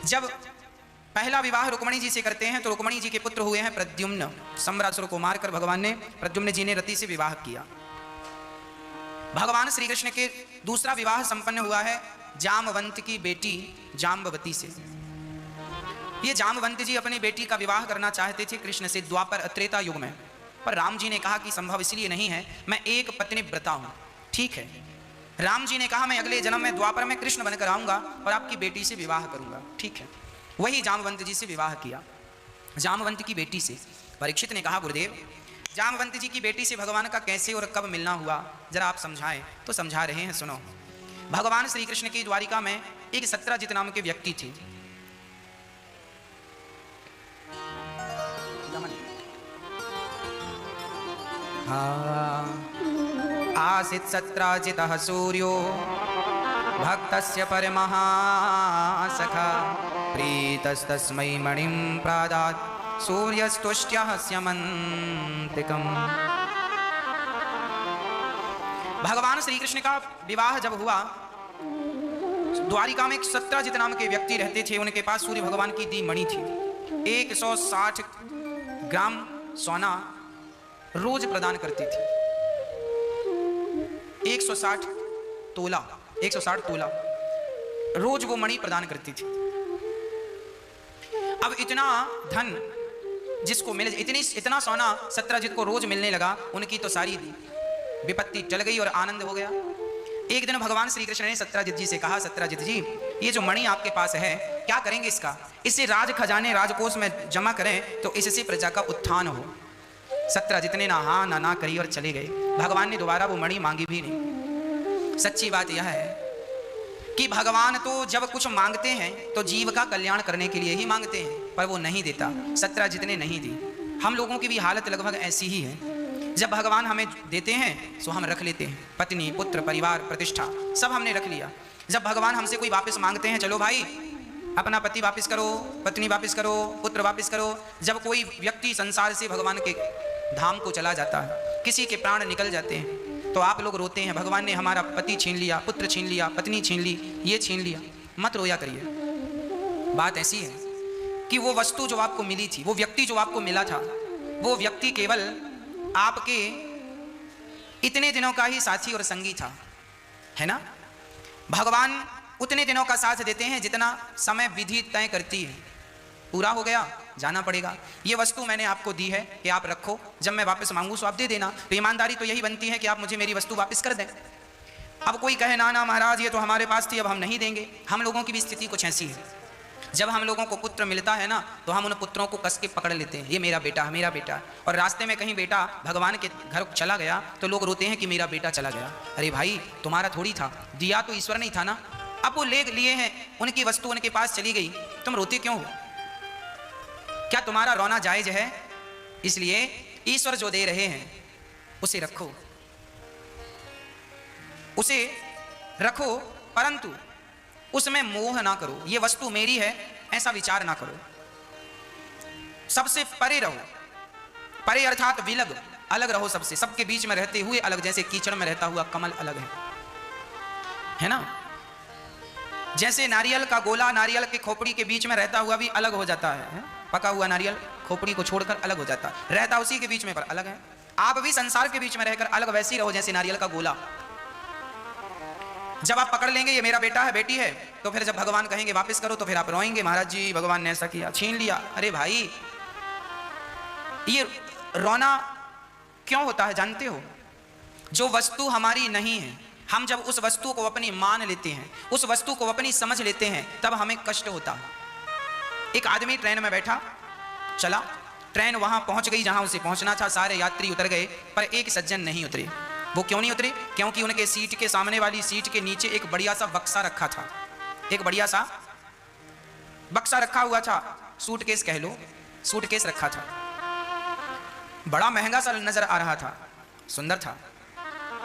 जब पहला विवाह रुक्मणी जी से करते हैं तो रुक्मणी जी के पुत्र हुए हैं प्रद्युम्न। सम्रासुर को मारकर भगवान ने, प्रद्युम्न जी ने रति से विवाह किया। भगवान श्री कृष्ण के दूसरा विवाह संपन्न हुआ है जामवंत की बेटी जाम्बवती से। ये जामवंत जी अपनी बेटी का विवाह करना चाहते थे कृष्ण से द्वापर त्रेता युग में, पर राम जी ने कहा कि संभव इसलिए नहीं है, मैं एक पत्नी व्रता हूं। ठीक है, राम जी ने कहा मैं अगले जन्म में द्वापर में कृष्ण बनकर आऊंगा और आपकी बेटी से विवाह करूंगा। ठीक है, वही जामवंत जी से विवाह किया, जामवंत की बेटी से। परीक्षित ने कहा गुरुदेव जामवंत जी की बेटी से भगवान का कैसे और कब मिलना हुआ, जरा आप समझाएं। तो समझा रहे हैं, सुनो। भगवान श्री कृष्ण की द्वारिका में एक सत्यजित नाम के व्यक्ति थे। आसीत् सत्राजितः सूर्यो भक्तस्य परमः सखा प्रीतस्तस्मै मणिं प्रादात् सूर्यस्तुष्ट्यः स्यमन्तिकम्। भगवान श्री कृष्ण का विवाह जब हुआ, द्वारिका में एक सत्यजित नाम के व्यक्ति रहते थे। उनके पास सूर्य भगवान की दी मणि थी। 160 ग्राम सोना रोज प्रदान करती थी। 160 तोला रोज वो मणि प्रदान करती थी। अब इतना धन जिसको मिले, इतना सोना सत्यजित को रोज मिलने लगा, उनकी तो सारी विपत्ति टल गई और आनंद हो गया। एक दिन भगवान श्री कृष्ण ने सत्यजित जी से कहा, सत्यजित जी ये जो मणि आपके पास है क्या करेंगे इसका? इसे राज खजाने राजकोष में जमा करें तो इससे प्रजा का उत्थान हो। सत्यजित ने ना हाँ ना करी और चले गए। भगवान ने दोबारा वो मणि मांगी भी नहीं। सच्ची बात यह है कि भगवान तो जब कुछ मांगते हैं तो जीव का कल्याण करने के लिए ही मांगते हैं, पर वो नहीं देता। सत्यजित ने नहीं दी। हम लोगों की भी हालत लगभग ऐसी ही है। जब भगवान हमें देते हैं तो हम रख लेते हैं, पत्नी पुत्र परिवार प्रतिष्ठा सब हमने रख लिया। जब भगवान हमसे कोई वापस मांगते हैं, चलो भाई अपना पति वापस करो, पत्नी वापस करो, पुत्र वापस करो। जब कोई व्यक्ति संसार से भगवान के धाम को चला जाता है, किसी के प्राण निकल जाते हैं, तो आप लोग रोते हैं भगवान ने हमारा पति छीन लिया, पुत्र छीन लिया, पत्नी छीन ली, ये छीन लिया। मत रोया करिए। बात ऐसी है कि वो वस्तु जो आपको मिली थी, वो व्यक्ति जो आपको मिला था, वो व्यक्ति केवल आपके इतने दिनों का ही साथी और संगी था, है ना। भगवान उतने दिनों का साथ देते हैं जितना समय विधि तय करती है। पूरा हो गया, जाना पड़ेगा। ये वस्तु मैंने आपको दी है कि आप रखो, जब मैं वापस मांगू तो आप दे देना। तो ईमानदारी तो यही बनती है कि आप मुझे मेरी वस्तु वापस कर दें। अब कोई कहे ना ना महाराज ये तो हमारे पास थी, अब हम नहीं देंगे। हम लोगों की भी स्थिति कुछ ऐसी है, जब हम लोगों को पुत्र मिलता है ना तो हम उन पुत्रों को कस के पकड़ लेते हैं, ये मेरा बेटा है, मेरा बेटा। और रास्ते में कहीं बेटा भगवान के घर चला गया तो लोग रोते हैं कि मेरा बेटा चला गया। अरे भाई तुम्हारा थोड़ी था, दिया तो ईश्वर नहीं था ना। अब वो ले लिए हैं, उनकी वस्तु उनके पास चली गई, तुम रोते क्यों हो? क्या तुम्हारा रोना जायज है? इसलिए ईश्वर जो दे रहे हैं उसे रखो, उसे रखो, परंतु उसमें मोह ना करो। ये वस्तु मेरी है ऐसा विचार ना करो। सबसे परे रहो, परे अर्थात विलग, अलग रहो सबसे। सबके बीच में रहते हुए अलग, जैसे कीचड़ में रहता हुआ कमल अलग है ना। जैसे नारियल का गोला नारियल के खोपड़ी के बीच में रहता हुआ भी अलग हो जाता है। पका हुआ नारियल खोपड़ी को छोड़कर अलग हो जाता है, रहता उसी के बीच में पर अलग है। आप भी संसार के बीच में रहकर अलग वैसे ही रहो जैसे नारियल का गोला। जब आप पकड़ लेंगे ये मेरा बेटा है, बेटी है, तो फिर जब भगवान कहेंगे वापस करो तो फिर आप रोएंगे, महाराज जी भगवान ने ऐसा किया, छीन लिया। अरे भाई ये रोना क्यों होता है जानते हो? जो वस्तु हमारी नहीं है, हम जब उस वस्तु को अपनी मान लेते हैं, उस वस्तु को अपनी समझ लेते हैं, तब हमें कष्ट होता है। एक आदमी ट्रेन में बैठा, चला, ट्रेन वहां पहुंच गई जहां उसे पहुंचना था, सारे यात्री उतर गए, पर एक सज्जन नहीं उतरे। वो क्यों नहीं उतरे? क्योंकि उनके सीट के सामने वाली सीट के नीचे एक बढ़िया सा बक्सा रखा था, एक बढ़िया सा बक्सा रखा हुआ था, सूटकेस कह लो, सूटकेस रखा था, बड़ा महंगा सा नजर आ रहा था, सुंदर था।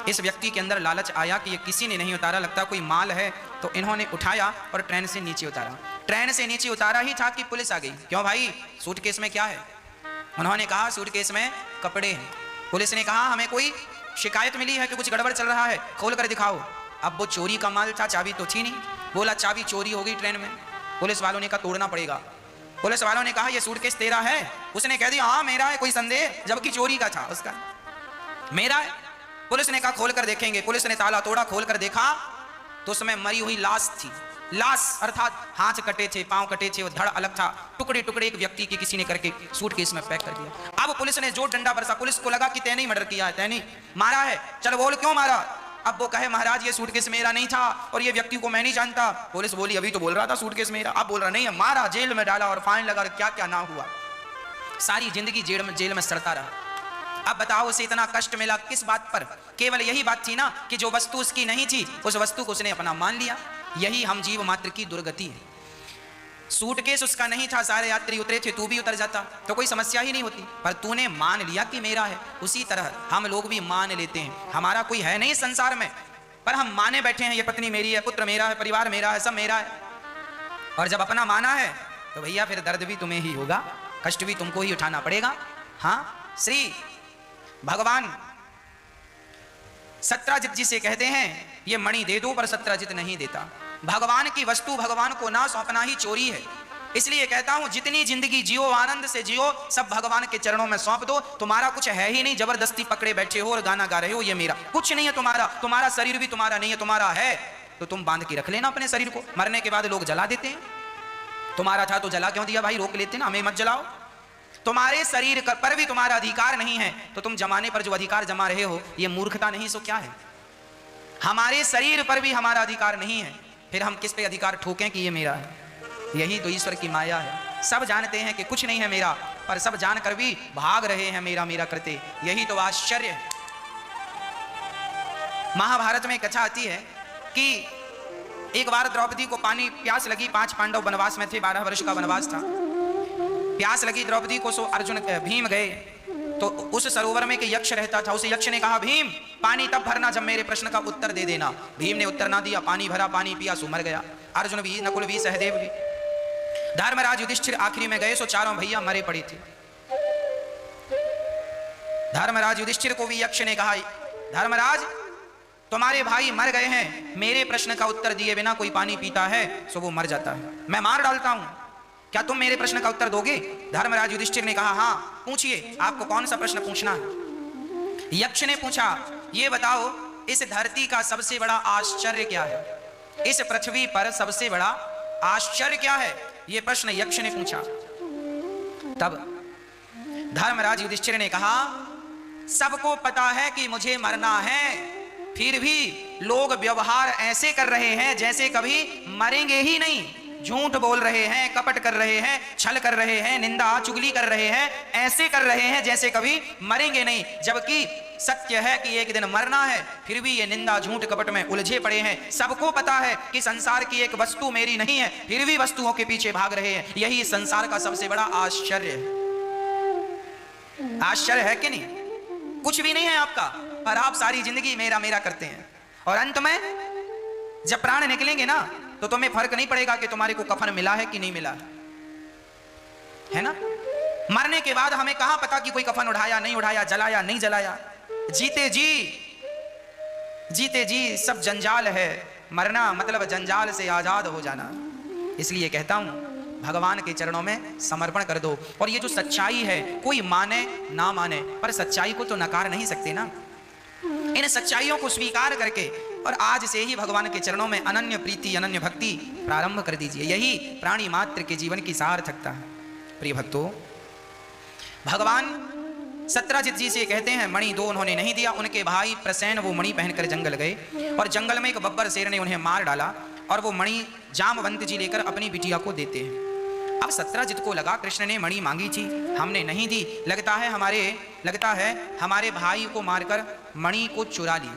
इस व्यक्ति के अंदर लालच आया कि ये किसी ने नहीं उतारा, लगता कोई माल है, तो इन्होंने उठाया और ट्रेन से नीचे उतारा। ट्रेन से नीचे उतारा ही था कि पुलिस आ गई। क्यों भाई, सूटकेस में क्या है? उन्होंने कहा सूटकेस में कपड़े हैं। पुलिस ने कहा हमें कोई शिकायत मिली है कि कुछ गड़बड़ चल रहा है, खोल कर दिखाओ। अब वो चोरी का माल था, चाबी तो थी नहीं। बोला चाबी चोरी हो गई ट्रेन में। पुलिस वालों ने कहा तोड़ना पड़ेगा। पुलिस वालों ने कहा ये सूटकेस तेरा है? उसने कह दिया हाँ मेरा है, कोई संदेह? जबकि चोरी का था, उसका मेरा है। पुलिस ने कहा खोल कर देखेंगे। पुलिस ने ताला तोड़ा, खोल कर देखा तो उसमें मरी हुई लाश थी। लाश अर्थात हाथ कटे थे, पांव कटे थे, धड़ अलग था, टुकड़े टुकड़े एक व्यक्ति की किसी ने करके सूटकेस में पैक कर दिया। अब पुलिस ने जो डंडा बरसा, पुलिस को लगा कि तैने ही मर्डर किया है, तैने मारा है, चल बोल क्यों मारा। अब वो कहे महाराज ये सूटकेस मेरा नहीं था और ये व्यक्ति को मैं नहीं जानता। पुलिस बोली अभी तो बोल रहा था सूटकेस मेरा, अब बोल रहा नहीं है, मारा, जेल में डाला और फाइन लगा, क्या क्या ना हुआ, सारी जिंदगी जेल में सड़ता रहा। अब बताओ उसे इतना कष्ट मिला किस बात पर? केवल यही बात थी ना कि जो वस्तु उसकी नहीं थी उस वस्तु को उसने अपना मान लिया। यही हम जीव मात्र की दुर्गति है। सूटकेस उसका नहीं था, सारे यात्री उतरे थे, तू भी उतर जाता तो कोई समस्या ही नहीं होती, पर तूने मान लिया कि मेरा है। उसी तरह हम लोग भी मान लेते हैं हमारा कोई है नहीं संसार में, पर हम माने बैठे हैं ये पत्नी मेरी है, पुत्र मेरा है, परिवार मेरा है, सब मेरा है। और जब अपना माना है तो भैया फिर दर्द भी तुम्हें ही होगा, कष्ट भी तुमको ही उठाना पड़ेगा। हाँ, श्री भगवान सत्राजित जी से कहते हैं ये मणि दे दो, पर सत्राजित नहीं देता। भगवान की वस्तु भगवान को ना सौंपना ही चोरी है। इसलिए कहता हूं जितनी जिंदगी जियो आनंद से जियो, सब भगवान के चरणों में सौंप दो। तुम्हारा कुछ है ही नहीं, जबरदस्ती पकड़े बैठे हो और गाना गा रहे हो ये मेरा, कुछ नहीं है तुम्हारा। तुम्हारा शरीर भी तुम्हारा नहीं है, तुम्हारा है तो तुम बांध के रख लेना अपने शरीर को। मरने के बाद लोग जला देते हैं, तुम्हारा था तो जला क्यों दिया भाई, रोक लेते ना, हमें मत जलाओ। तुम्हारे शरीर पर भी तुम्हारा अधिकार नहीं है तो तुम जमाने पर जो अधिकार जमा रहे हो ये मूर्खता नहीं सो क्या है? हमारे शरीर पर भी हमारा अधिकार नहीं है, फिर हम किस पे अधिकार ठोकें कि ये मेरा है? यही तो ईश्वर की माया है। सब जानते हैं कि कुछ नहीं है मेरा, पर सब जानकर भी भाग रहे हैं मेरा मेरा करते। यही तो आश्चर्य है। महाभारत में कथा आती है कि एक बार द्रौपदी को पानी प्यास लगी, 5 पांडव वनवास में थे, 12 वर्ष का वनवास था। प्यास लगी द्रौपदी को, सो अर्जुन भीम गए तो उस सरोवर में के यक्ष रहता था। उस यक्ष ने कहा भीम पानी तब भरना जब मेरे प्रश्न का उत्तर दे देना। भीम ने उत्तर ना दिया, पानी भरा, पानी पिया, सो मर गया। अर्जुन भी, नकुल भी, सहदेव भी, धर्मराज युधिष्ठिर आखिरी में गए, सो चारों भैया मरे पड़े थे। धर्मराज युधिष्ठिर को भी यक्ष ने कहा धर्मराज तुम्हारे भाई मर गए हैं, मेरे प्रश्न का उत्तर दिए बिना कोई पानी पीता है सो वो मर जाता है, मैं मार डालता हूं, क्या तुम मेरे प्रश्न का उत्तर दोगे? धर्मराज युधिष्ठिर ने कहा हाँ पूछिए, आपको कौन सा प्रश्न पूछना है? यक्ष ने पूछा ये बताओ इस धरती का सबसे बड़ा आश्चर्य क्या है? इस पृथ्वी पर सबसे बड़ा आश्चर्य क्या है? ये प्रश्न यक्ष ने पूछा। तब धर्मराज युधिष्ठिर ने कहा, सबको पता है कि मुझे मरना है, फिर भी लोग व्यवहार ऐसे कर रहे हैं जैसे कभी मरेंगे ही नहीं। झूठ बोल रहे हैं, कपट कर रहे हैं, छल कर रहे हैं, निंदा चुगली कर रहे हैं, ऐसे कर रहे हैं जैसे कभी मरेंगे नहीं। जबकि सत्य है कि एक दिन मरना है, फिर भी ये निंदा झूठ कपट में उलझे पड़े हैं। सबको पता है कि संसार की एक वस्तु मेरी नहीं है, फिर भी वस्तुओं के पीछे भाग रहे हैं। यही संसार का सबसे बड़ा आश्चर्य है। आश्चर्य है कि नहीं? कुछ भी नहीं है आपका, पर आप सारी जिंदगी मेरा मेरा करते हैं, और अंत में जब प्राण निकलेंगे ना, तो तुम्हें फर्क नहीं पड़ेगा कि तुम्हारे को कफन मिला है कि नहीं मिला है ना? मरने के बाद हमें कहां पता कि कोई कफन उठाया नहीं उठाया, जलाया नहीं जलाया। जीते जी सब जंजाल है, मरना मतलब जंजाल से आजाद हो जाना। इसलिए कहता हूं, भगवान के चरणों में समर्पण कर दो। और ये जो सच्चाई है, कोई माने ना माने, पर सच्चाई को तो नकार नहीं सकते ना। इन सच्चाइयों को स्वीकार करके और आज से ही भगवान के चरणों में अनन्य प्रीति, अनन्य भक्ति प्रारंभ कर दीजिए। यही प्राणी मात्र के जीवन की सार्थकता है। प्रिय भक्तों, भगवान सत्यजित जी से कहते हैं, मणि दो उन्होंने नहीं दिया। उनके भाई प्रसेन वो मणि पहनकर जंगल गए, और जंगल में एक बब्बर शेर ने उन्हें मार डाला, और वो मणि जामवंत जी लेकर अपनी बिटिया को देते हैं। अब सत्यजित को लगा कृष्ण ने मणि मांगी थी, हमने नहीं दी, लगता है हमारे भाई को मारकर मणि को चुरा ली,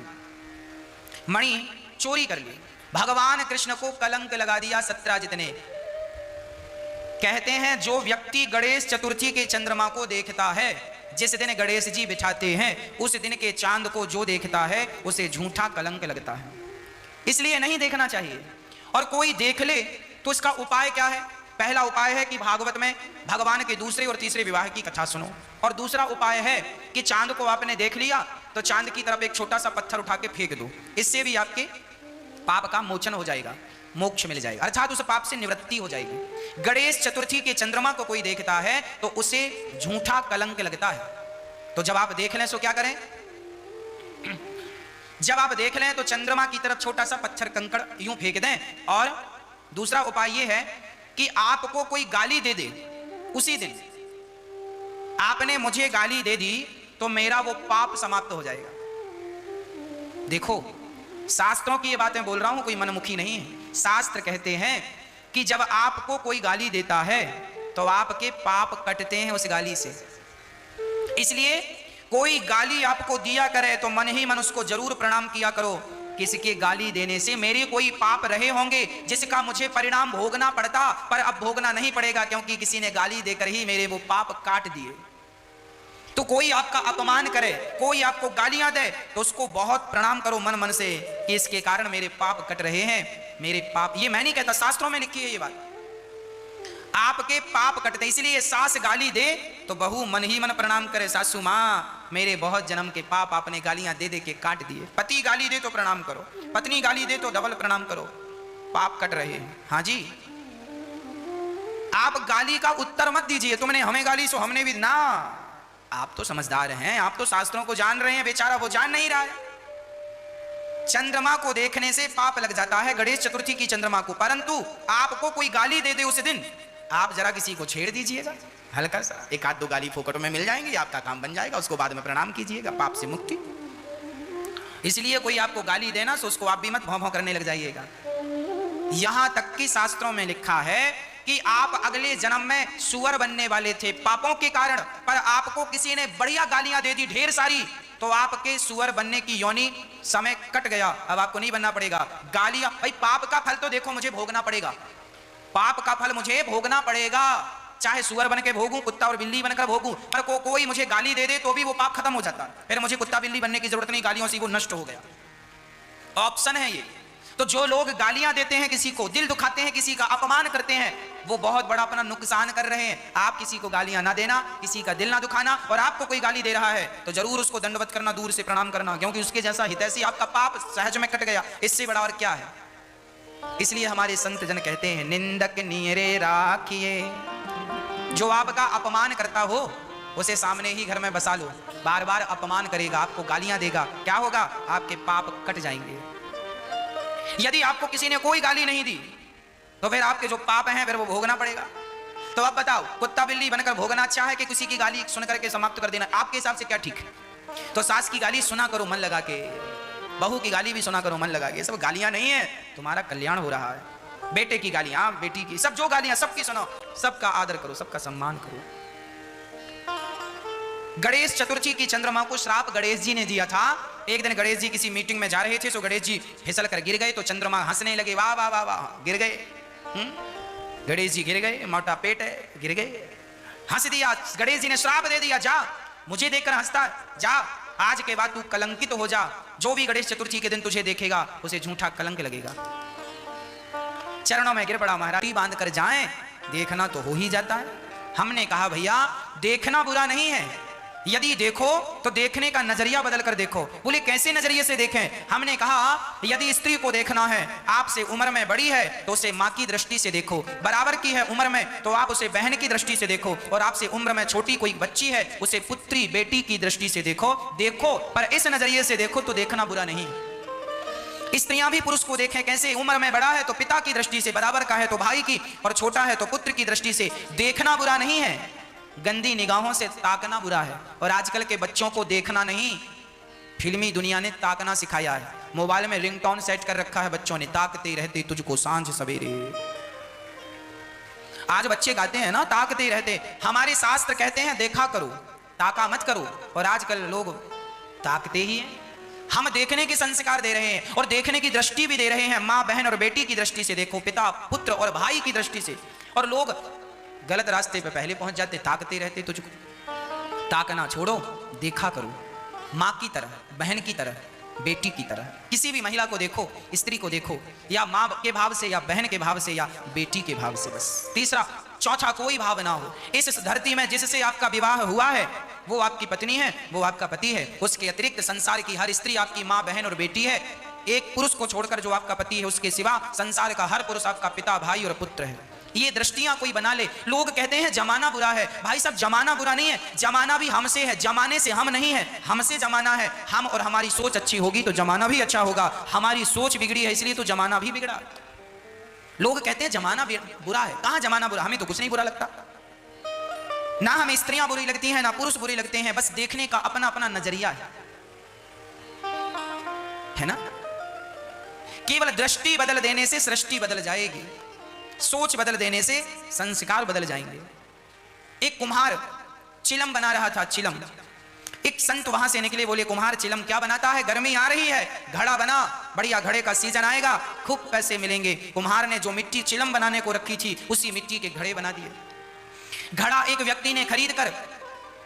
मणि चोरी कर ली। भगवान कृष्ण को कलंक लगा दिया सत्यजित ने। कहते हैं, जो व्यक्ति गणेश चतुर्थी के चंद्रमा को देखता है, जिस दिन गणेश जी बिठाते हैं, उस दिन के चांद को जो देखता है उसे झूठा कलंक लगता है। इसलिए नहीं देखना चाहिए। और कोई देख ले तो इसका उपाय क्या है? पहला उपाय है कि भागवत में भगवान के दूसरे और तीसरे विवाह की कथा सुनो। और दूसरा उपाय है कि चांद को आपने देख लिया तो चांद की तरफ एक छोटा सा पत्थर उठा के फेंक दो। इससे भी आपके पाप का मोचन हो जाएगा, मोक्ष मिल जाएगा, अर्थात उस पाप से निवृत्ति हो जाएगी। गणेश चतुर्थी के चंद्रमा को कोई देखता है तो उसे झूठा कलंक लगता है। तो जब आप देख लें तो क्या करें? जब आप देख लें तो चंद्रमा की तरफ छोटा सा पत्थर कंकड़ यूं फेंक दें। और दूसरा उपाय यह है कि आपको कोई गाली दे दे, उसी दिन आपने मुझे गाली दे दी तो मेरा वो पाप समाप्त हो जाएगा। देखो, शास्त्रों की ये बातें बोल रहा हूं, कोई मनमुखी नहीं है। शास्त्र कहते हैं कि जब आपको कोई गाली देता है तो आपके पाप कटते हैं उस गाली से। इसलिए कोई गाली आपको दिया करे तो मन ही मन उसको जरूर प्रणाम किया करो। किसी गाली देने से मेरे कोई पाप रहे होंगे जिसका मुझे परिणाम भोगना पड़ता, पर अब भोगना नहीं पड़ेगा, क्योंकि किसी ने गाली देकर ही मेरे वो पाप काट दिए। तो कोई आपका अपमान करे, कोई आपको गालियां दे, तो उसको बहुत प्रणाम करो मन मन से कि इसके कारण मेरे पाप कट रहे हैं। मेरे पाप, ये मैं नहीं कहता, शास्त्रों में लिखी है ये बात, आपके पाप कटते। इसलिए सास गाली दे तो बहू मन ही मन प्रणाम करे, सासू माँ मेरे बहुत जन्म के पाप आपने गालियां दे दे के काट दिए। पति गाली दे तो प्रणाम करो, पत्नी गाली दे तो डबल प्रणाम करो, पाप कट रहे हैं। हाँ जी, आप गाली का उत्तर मत दीजिए, तुमने हमें गाली सो हमने भी ना। आप तो समझदार हैं, आप तो शास्त्रों को जान रहे हैं, बेचारा वो जान नहीं रहा है। चंद्रमा को देखने से पाप लग जाता है, गणेश चतुर्थी की चंद्रमा को, परंतु आपको कोई गाली दे दे उस दिन, आप जरा किसी को छेड़ दीजिएगा, हल्का सा एक आध दो गाली फोकट में मिल जाएंगी, आपका काम बन जाएगा, उसको बाद में प्रणाम कीजिएगा, पाप से मुक्ति। इसलिए कोई आपको गाली देना तो उसको आप भी मत भौं भौं करने लग जाइएगा। यहां तक कि शास्त्रों में लिखा है कि आप अगले जन्म में सुअर बनने वाले थे पापों के कारण, पर आपको किसी ने बढ़िया गालियां दे दी ढेर सारी, तो आपके सुअर बनने की योनि समय कट गया, अब आपको नहीं बनना पड़ेगा। गालियां, भाई पाप का फल तो देखो मुझे भोगना पड़ेगा, पाप का फल मुझे भोगना पड़ेगा, चाहे सुअर बन के भोगूं, कुत्ता और बिल्ली बनकर भोगूं, पर कोई मुझे गाली दे दे तो भी वो पाप खत्म हो जाता, फिर मुझे कुत्ता बिल्ली बनने की जरूरत नहीं, गालियों से वो नष्ट हो गया। ऑप्शन है ये। तो जो लोग गालियां देते हैं किसी को, दिल दुखाते हैं किसी का, अपमान करते हैं, वो बहुत बड़ा अपना नुकसान कर रहे हैं। आप किसी को गालियां ना देना, किसी का दिल ना दुखाना, और आपको कोई गाली दे रहा है तो जरूर उसको दंडवत करना, दूर से प्रणाम करना, क्योंकि उसके जैसा हितैषी आपका पाप सहज में कट गया, इससे बड़ा और क्या है। इसलिए हमारे संत जन कहते हैं, निंदक नीरे राखिए, जो आपका अपमान करता हो उसे सामने ही घर में बसा लो। बार बार अपमान करेगा, आपको गालियां देगा, क्या होगा? आपके पाप कट जाएंगे। यदि आपको किसी ने कोई गाली नहीं दी तो फिर आपके जो पाप हैं फिर वो भोगना पड़ेगा। तो अब बताओ, कुत्ता बिल्ली बनकर भोगना अच्छा है कि किसी की गाली सुन करके समाप्त कर देना? आपके हिसाब से क्या ठीक है? तो सास की गाली सुना करो मन लगा के, बहू की गाली भी सुना करो मन लगा के। सब गालियां नहीं है, तुम्हारा कल्याण हो रहा है। बेटे की गालियां, बेटी की, सब जो गालियां सबकी सुनो, सबका आदर करो, सबका सम्मान करो। गणेश चतुर्थी की चंद्रमा को श्राप गणेश जी ने दिया था। एक दिन गणेश जी किसी मीटिंग में जा रहे थे, तो गणेश जी फिसल कर गिर गए, तो चंद्रमा हंसने लगे, वाह वाह वाह वाह, गिर गए। गणेश जी गिर गए, मोटा पेट है, गिर गए, हंस दिया। गणेश जी ने श्राप दे दिया, जा मुझे देखकर हंसता, जा आज के बाद तू कलंकित हो जा। जो भी गणेश चतुर्थी के दिन तुझे देखेगा उसे झूठा कलंक लगेगा। चरणों में गिर पड़ा, महाराज बांध कर जाएं, देखना तो हो ही जाता है। हमने कहा भैया देखना बुरा नहीं है, यदि देखो तो देखने का नजरिया बदल कर देखो। बोले कैसे नजरिए से देखें? हमने कहा यदि स्त्री को देखना है, आपसे उम्र में बड़ी है तो उसे माँ की दृष्टि से देखो, बराबर की है उम्र में तो आप उसे बहन की दृष्टि से देखो, और आपसे उम्र में छोटी कोई बच्ची है उसे पुत्री बेटी की दृष्टि से देखो। देखो पर इस नजरिए से देखो तो देखना बुरा नहीं। स्त्रियां भी पुरुष को देखें कैसे? उम्र में बड़ा है तो पिता की दृष्टि से, बराबर का है तो भाई की, और छोटा है तो पुत्र की दृष्टि से। देखना बुरा नहीं है, गंदी निगाहों से ताकना बुरा है। और आजकल के बच्चों को देखना नहीं, फिल्मी दुनिया ने ताकना सिखाया है। मोबाइल में रिंगटोन सेट कर रखा है बच्चों ने, ताकते रहते तुझको सांझ सवेरे। आज बच्चे गाते हैं ना, ताकते रहते। हमारे शास्त्र कहते हैं देखा करो, ताका मत करो, और आजकल लोग ताकते ही हैं। हम देखने के संस्कार दे रहे हैं और देखने की दृष्टि भी दे रहे हैं। माँ बहन और बेटी की दृष्टि से देखो, पिता पुत्र और भाई की दृष्टि से। और लोग गलत रास्ते पे पहले पहुंच जाते, ताकते रहते तुझको। ताकना छोड़ो, देखा करो, माँ की तरह, बहन की तरह, बेटी की तरह। किसी भी महिला को देखो, स्त्री को देखो, या माँ के भाव से, या बहन के भाव से, या बेटी के भाव से, बस। तीसरा चौथा कोई भाव ना हो। इस धरती में जिससे आपका विवाह हुआ है वो आपकी पत्नी है, वो आपका पति है। उसके अतिरिक्त संसार की हर स्त्री आपकी माँ बहन और बेटी है। एक पुरुष को छोड़कर जो आपका पति है, उसके सिवा संसार का हर पुरुष आपका पिता, भाई और पुत्र है। ये दृष्टियां कोई बना ले। लोग कहते हैं जमाना बुरा है। भाई साहब जमाना बुरा नहीं है, जमाना भी हमसे है, जमाने से हम नहीं है, हमसे जमाना है। हम और हमारी सोच अच्छी होगी तो जमाना भी अच्छा होगा। हमारी सोच बिगड़ी है इसलिए तो जमाना भी बिगड़ा। लोग कहते हैं जमाना बुरा है। कहां जमाना बुरा? हमें तो कुछ नहीं बुरा लगता, ना हमें स्त्रियां बुरी लगती हैं, ना पुरुष बुरे लगते हैं। बस देखने का अपना अपना नजरिया है ना। केवल दृष्टि बदल देने से सृष्टि बदल जाएगी, सोच बदल देने से संस्कार बदल जाएंगे। एक कुम्हार चिलम बना रहा था, चिलम। एक संत वहां से निकले, बोले कुम्हार चिलम क्या बनाता है? गर्मी आ रही है, घड़ा बना, बढ़िया घड़े का सीजन आएगा, खूब पैसे मिलेंगे। कुम्हार ने जो मिट्टी चिलम बनाने को रखी थी उसी मिट्टी के घड़े बना दिए। घड़ा एक व्यक्ति ने खरीद कर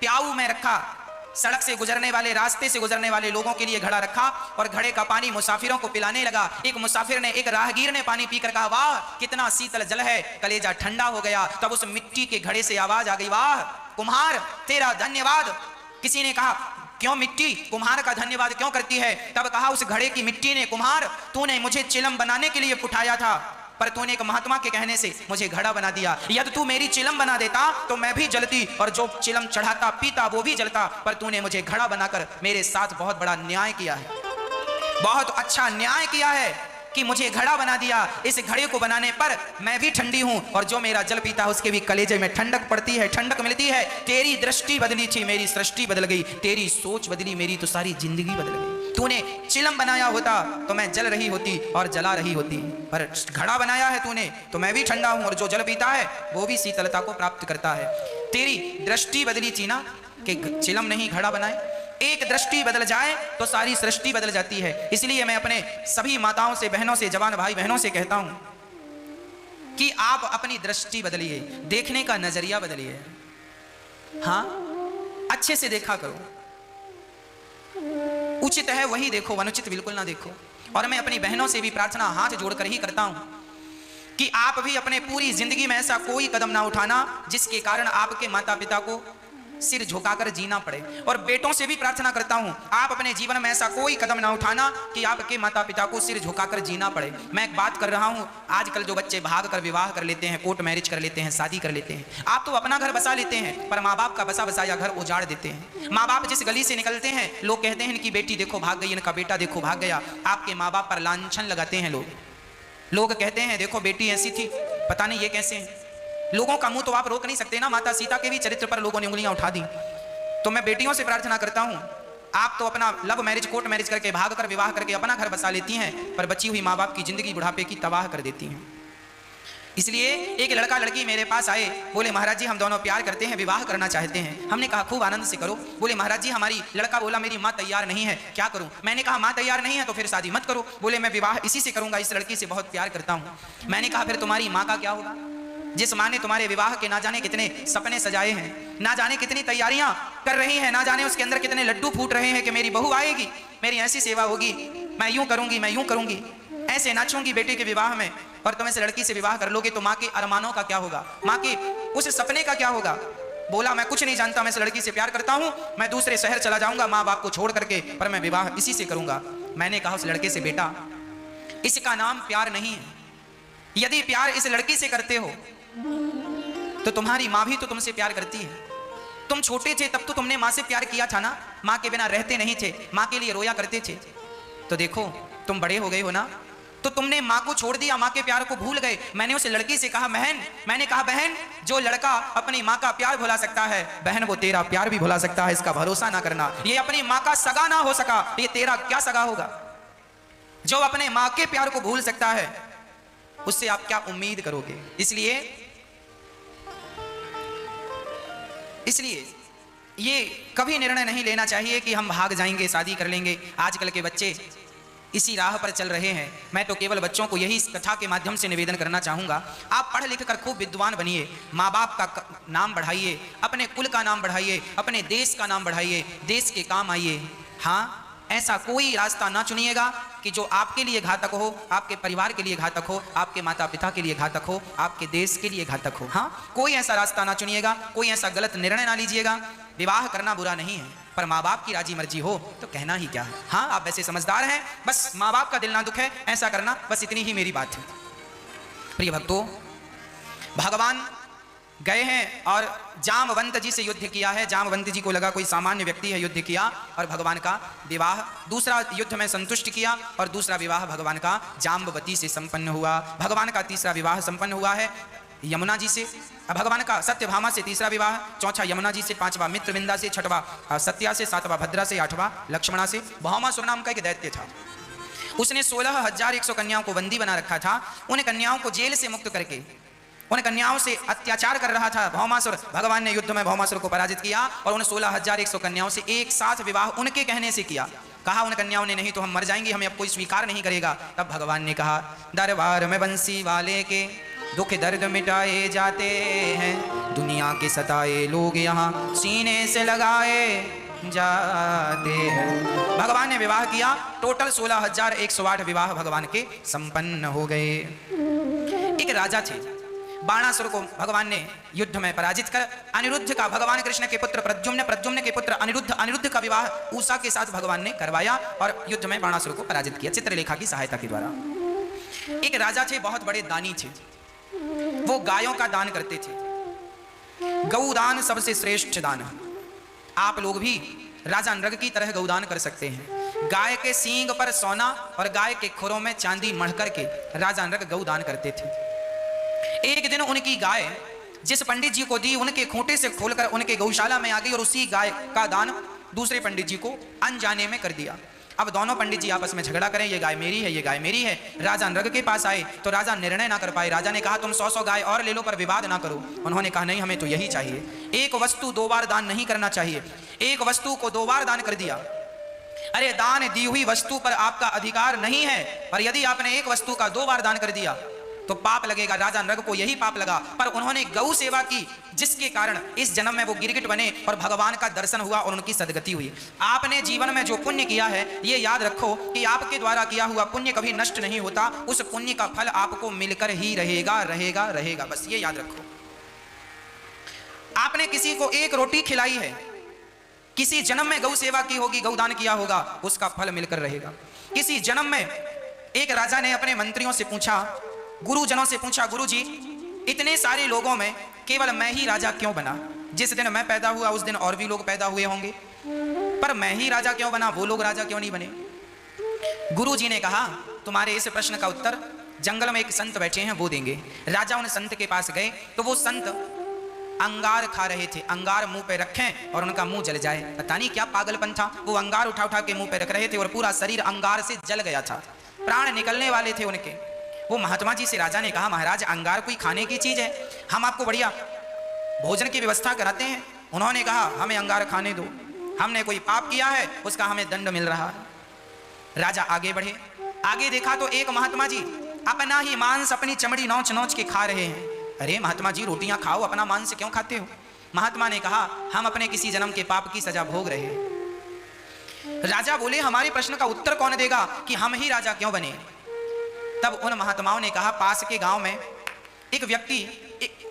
प्याऊ में रखा, सड़क से गुजरने वाले, रास्ते से गुजरने वाले लोगों के लिए घड़ा रखा, और घड़े का पानी मुसाफिरों को पिलाने लगा। एक मुसाफिर ने, एक राहगीर ने पानी पीकर कहा, वाह कितना शीतल जल है, कलेजा ठंडा हो गया। तब उस मिट्टी के घड़े से आवाज आ गई, वाह कुम्हार तेरा धन्यवाद। किसी ने कहा, क्यों मिट्टी कुम्हार का धन्यवाद क्यों करती है? तब कहा उस घड़े की मिट्टी ने, कुम्हार तूने मुझे चिलम बनाने के लिए उठाया था, पर तूने एक महात्मा के कहने से मुझे घड़ा बना दिया। यदि तू मेरी चिलम बना देता तो मैं भी जलती, और जो चिलम चढ़ाता पीता वो भी जलता, पर तूने मुझे घड़ा बनाकर मेरे साथ बहुत बड़ा न्याय किया है, बहुत अच्छा न्याय किया है कि मुझे घड़ा बना दिया। इस घड़े को बनाने पर मैं भी ठंडी हूं, और जो मेरा जल पीता है उसके भी कलेजे में ठंडक पड़ती है, ठंडक मिलती है। तेरी दृष्टि बदली थी, मेरी सृष्टि बदल गई। तेरी सोच बदली, मेरी तो सारी जिंदगी बदल गई। तूने चिलम बनाया होता तो मैं जल रही होती और जला रही होती, पर घड़ा बनाया है तूने तो मैं भी ठंडा हूं, और जो जल पीता है वो भी शीतलता को प्राप्त करता है। तेरी दृष्टि बदली थी ना कि चिलम नहीं घड़ा बनाए। एक दृष्टि बदल जाए तो सारी सृष्टि बदल जाती है। इसलिए मैं अपने सभी माताओं से, बहनों से, जवान भाई बहनों से कहता हूं कि आप अपनी दृष्टि बदलिए, देखने का नजरिया बदलिए। हाँ, अच्छे से देखा करो, उचित है वही देखो, अनुचित बिल्कुल ना देखो। और मैं अपनी बहनों से भी प्रार्थना हाथ जोड़कर ही करता हूं कि आप भी अपने पूरी जिंदगी में ऐसा कोई कदम ना उठाना जिसके कारण आपके माता पिता को सिर झुकाकर जीना पड़े। और बेटों से भी प्रार्थना करता हूं, आप अपने जीवन में ऐसा कोई कदम ना उठाना कि आपके माता पिता को सिर झुकाकर जीना पड़े। मैं एक बात कर रहा हूं, आजकल जो बच्चे भाग कर विवाह कर लेते हैं, कोर्ट मैरिज कर लेते हैं, शादी कर लेते हैं, आप तो अपना घर बसा लेते हैं पर माँ बाप का बसा बसाया घर उजाड़ देते हैं। माँ बाप जिस गली से निकलते हैं लोग कहते हैं इनकी बेटी देखो भाग गई, इनका बेटा देखो भाग गया। आपके माँ बाप पर लांछन लगाते हैं लोग कहते हैं देखो बेटी ऐसी थी, पता नहीं ये कैसे हैं। लोगों का मुंह तो आप रोक नहीं सकते ना, माता सीता के भी चरित्र पर लोगों ने उंगलियां उठा दी। तो मैं बेटियों से प्रार्थना करता हूं, आप तो अपना लव मैरिज कोर्ट मैरिज करके भाग कर विवाह करके अपना घर बसा लेती हैं पर बची हुई माँ बाप की जिंदगी बुढ़ापे की तबाह कर देती हैं। इसलिए एक लड़का लड़की मेरे पास आए, बोले महाराज जी हम दोनों प्यार करते हैं, विवाह करना चाहते हैं। हमने कहा खूब आनंद से करो। बोले महाराज जी हमारी, लड़का बोला मेरी माँ तैयार नहीं है, क्या करूं? मैंने कहा माँ तैयार नहीं है तो फिर शादी मत करो। बोले मैं विवाह इसी से करूंगा, इस लड़की से बहुत प्यार करता हूं। मैंने कहा फिर तुम्हारी माँ का क्या होगा? जिस माँ ने तुम्हारे विवाह के ना जाने कितने सपने सजाए हैं, ना जाने कितनी तैयारियां कर रही हैं, ना जाने उसके अंदर कितने लड्डू फूट रहे हैं कि मेरी बहू आएगी, मेरी ऐसी सेवा होगी, मैं यूं करूंगी, मैं यूं करूंगी, ऐसे नाचूंगी बेटे के विवाह में, और तुम इस लड़की से विवाह कर लोगे तो माँ के अरमानों का क्या होगा, माँ के उस सपने का क्या होगा? बोला मैं कुछ नहीं जानता, मैं इस लड़की से प्यार करता हूं, मैं दूसरे शहर चला जाऊंगा माँ बाप को छोड़ करके, पर मैं विवाह इसी से करूंगा। मैंने कहा उस लड़के से बेटा इसका नाम प्यार नहीं है, यदि प्यार इस लड़की से करते हो तो तुम्हारी माँ भी तो तुमसे प्यार करती है। तुम छोटे थे तब तो तुमने माँ से प्यार किया था ना, माँ के बिना रहते नहीं थे, माँ के लिए रोया करते थे। तो देखो तुम बड़े हो गए हो ना, तो तुमने माँ को छोड़ दिया, माँ के प्यार को भूल गए। मैंने उस लड़की से कहा बहन जो लड़का अपनी माँ का प्यार भुला सकता है बहन वो तेरा प्यार भी भुला सकता है, इसका भरोसा ना करना। ये अपनी माँ का सगा ना हो सका, ये तेरा क्या सगा होगा? जो अपने माँ के प्यार को भूल सकता है उससे आप क्या उम्मीद करोगे? इसलिए ये कभी निर्णय नहीं लेना चाहिए कि हम भाग जाएंगे, शादी कर लेंगे। आजकल के बच्चे इसी राह पर चल रहे हैं। मैं तो केवल बच्चों को यही कथा के माध्यम से निवेदन करना चाहूँगा, आप पढ़ लिख कर खूब विद्वान बनिए, माँ बाप का नाम बढ़ाइए, अपने कुल का नाम बढ़ाइए, अपने देश का नाम बढ़ाइए, देश के काम आइए। हाँ, ऐसा कोई रास्ता ना चुनिएगा कि जो आपके लिए घातक हो, आपके परिवार के लिए घातक हो, आपके माता पिता के लिए घातक हो, आपके देश के लिए घातक हो। हाँ, कोई ऐसा रास्ता ना चुनिएगा, कोई ऐसा गलत निर्णय ना लीजिएगा। विवाह करना बुरा नहीं है, पर माँ बाप की राजी मर्जी हो तो कहना ही क्या है। हाँ, आप वैसे समझदार हैं, बस माँ बाप का दिल ना दुखे ऐसा करना, बस इतनी ही मेरी बात है। प्रिय भक्तों, भगवान गए हैं और जामवंत जी से युद्ध किया है। जामवंत जी को लगा कोई सामान्य व्यक्ति है, युद्ध किया और भगवान का विवाह दूसरा युद्ध में संतुष्ट किया, और दूसरा विवाह भगवान का जाम्बवती से संपन्न हुआ। भगवान का तीसरा विवाह संपन्न हुआ है यमुना जी से, भगवान का सत्यभामा से तीसरा विवाह, चौथा यमुना जी से, पांचवा मित्रविंदा से, छठवा सत्या से, सातवां भद्रा से, आठवां लक्ष्मणा से। भौमासुर नाम का एक दैत्य था, उसने 16,100 कन्याओं को बंदी बना रखा था। उन कन्याओं को जेल से मुक्त करके उन कन्याओं से अत्याचार कर रहा था भौमासुर। भगवान ने युद्ध में भौमासुर को पराजित किया और उन 16,100 कन्याओं से एक साथ विवाह उनके कहने से किया। कहा उन कन्याओं ने नहीं तो हम मर जाएंगे, हमें अब कोई स्वीकार नहीं करेगा। तब भगवान ने कहा दरबार में बंसी वाले के दुख दर्द मिटाए जाते हैं, दुनिया के सताए लोग यहाँ सीने से लगाए जाते हैं। भगवान ने विवाह किया, टोटल 16,108 विवाह भगवान के संपन्न हो गए। एक राजा थे, बाणासुर को भगवान ने युद्ध में पराजित कर अनिरुद्ध का, भगवान कृष्ण के पुत्र प्रद्युम्न, प्रद्युम्न के पुत्र अनिरुद्ध का विवाह उषा के साथ भगवान ने करवाया और युद्ध में बाणासुर को पराजित किया चित्रलेखा की सहायता के द्वारा। एक राजा थे, बहुत बड़े दानी थे, वो गायों का दान करते थे। गौदान सबसे श्रेष्ठ दान है। आप लोग भी राजा नृग की तरह गौदान कर सकते हैं। गाय के सींग पर सोना और गाय के खुरों में चांदी मढ़ करके राजा नृग गौदान करते थे। एक दिन उनकी गाय जिस पंडित जी को दी, उनके खूंटे से खोलकर उनके गौशाला में आ गई और उसी गाय का दान दूसरे पंडित जी को अनजाने में कर दिया। अब दोनों पंडित जी आपस में झगड़ा करें, ये गाय मेरी है, ये गाय मेरी है। राजा नृग के पास आए तो राजा निर्णय ना कर पाए। राजा ने कहा तुम 100 गाय और ले लो पर विवाद ना करो। उन्होंने कहा नहीं, हमें तो यही चाहिए। एक वस्तु 2 बार दान नहीं करना चाहिए। एक वस्तु को 2 बार दान कर दिया। अरे दान दी हुई वस्तु पर आपका अधिकार नहीं है, पर यदि आपने एक वस्तु का 2 बार दान कर दिया तो पाप लगेगा। राजा नृग को यही पाप लगा, पर उन्होंने गौ सेवा की जिसके कारण इस जन्म में वो गिरगिट बने और भगवान का दर्शन हुआ और उनकी सदगति हुई। आपने जीवन में जो पुण्य किया है, ये याद रखो कि आपके द्वारा किया हुआ पुण्य कभी नष्ट नहीं होता। उस पुण्य का फल आपको मिलकर ही रहेगा, रहेगा, रहेगा। बस ये याद रखो। आपने किसी को एक रोटी खिलाई है, किसी जन्म में गौ सेवा की होगी, गौदान किया होगा, उसका फल मिलकर रहेगा। किसी जन्म में एक राजा ने अपने मंत्रियों से पूछा, गुरुजनों से पूछा, गुरुजी इतने सारे लोगों में केवल मैं ही राजा क्यों बना? जिस दिन मैं पैदा हुआ उस दिन और भी लोग पैदा हुए होंगे, पर मैं ही राजा क्यों बना, वो लोग राजा क्यों नहीं बने? गुरुजी ने कहा, तुम्हारे इस प्रश्न का उत्तर जंगल में एक संत बैठे हैं वो देंगे। राजा उन संत के पास गए तो वो संत अंगार खा रहे थे। अंगार मुंह पे रखें और उनका मुंह जल जाए, पता नहीं क्या पागलपन था। वो अंगार उठा उठा के मुंह पे रख रहे थे और पूरा शरीर अंगार से जल गया था, प्राण निकलने वाले थे उनके। वो महात्मा जी से राजा ने कहा, महाराज अंगार कोई खाने की चीज है, हम आपको बढ़िया भोजन की व्यवस्था कराते हैं। उन्होंने कहा, हमें अंगार खाने दो, हमने कोई पाप किया है उसका हमें दंड मिल रहा है। राजा आगे बढ़े, आगे देखा तो एक महात्मा जी अपना ही मांस अपनी चमड़ी नोच नोच के खा रहे हैं। अरे महात्मा जी रोटियां खाओ, अपना मांस क्यों खाते हो? महात्मा ने कहा, हम अपने किसी जन्म के पाप की सजा भोग रहे हैं। राजा बोले, हमारे प्रश्न का उत्तर कौन देगा कि हम ही राजा क्यों बने? तब उन महात्माओं ने कहा, पास के गांव में एक व्यक्ति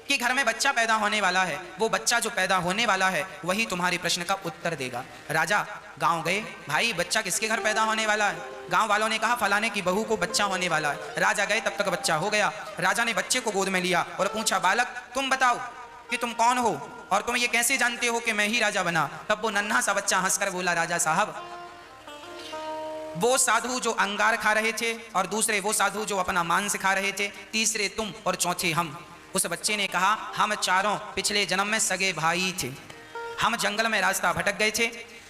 के घर में बच्चा पैदा होने वाला है, वो बच्चा जो पैदा होने वाला है वही तुम्हारे प्रश्न का उत्तर देगा। राजा गांव गए, भाई बच्चा किसके घर पैदा होने वाला है? गांव वालों ने कहा, फलाने की बहू को बच्चा होने वाला है। राजा गए, तब तक बच्चा हो गया। राजा ने बच्चे को गोद में लिया और पूछा, बालक तुम बताओ कि तुम कौन हो और तुम ये कैसे जानते हो कि मैं ही राजा बना? तब वो नन्हा सा बच्चा हंसकर बोला, राजा साहब वो साधु जो अंगार खा रहे थे, और दूसरे वो साधु जो अपना मांस खा रहे थे, तीसरे तुम और चौथे हम। उस बच्चे ने कहा, हम चारों पिछले जन्म में सगे भाई थे, हम जंगल में रास्ता भटक गए थे,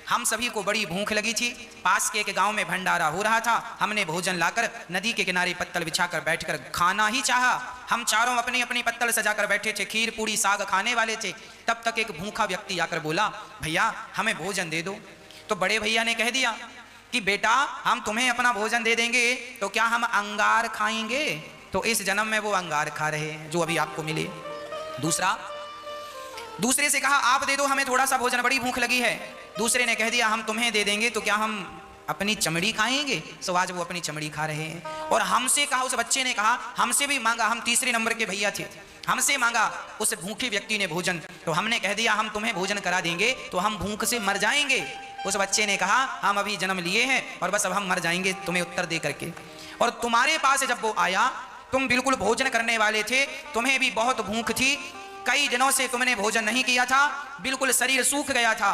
हम सभी को बड़ी भूख लगी थी, पास के एक गांव में भंडारा हो रहा था, हमने भोजन लाकर नदी के किनारे पत्तल बिछाकर बैठकर खाना ही चाहा। हम चारों अपनी अपनी पत्तल सजाकर बैठे थे, खीर पूड़ी साग खाने वाले थे। तब तक एक भूखा व्यक्ति आकर बोला, भैया हमें भोजन दे दो। तो बड़े भैया ने कह दिया कि बेटा हम तुम्हें अपना भोजन दे देंगे तो क्या हम अंगार खाएंगे? तो इस जन्म में वो अंगार खा रहे हैं जो अभी आपको मिले। दूसरे से कहा, आप दे दो हमें थोड़ा सा भोजन, बड़ी भूख लगी है। दूसरे ने कह दिया, हम तुम्हें दे देंगे तो क्या हम अपनी चमड़ी खाएंगे? सो आज वो अपनी चमड़ी खा रहे हैं। और हमसे कहा, उस बच्चे ने कहा, हमसे भी मांगा, हम तीसरे नंबर के भैया थे, हमसे मांगा उस भूखे व्यक्ति ने भोजन, तो हमने कह दिया हम तुम्हें भोजन करा देंगे तो हम भूख से मर जाएंगे। उस बच्चे ने कहा, हम अभी जन्म लिए हैं और बस अब हम मर जाएंगे तुम्हें उत्तर दे करके। और तुम्हारे पास जब वो आया, तुम बिल्कुल भोजन करने वाले थे, तुम्हें भी बहुत भूख थी, कई दिनों से तुमने भोजन नहीं किया था, बिल्कुल शरीर सूख गया था,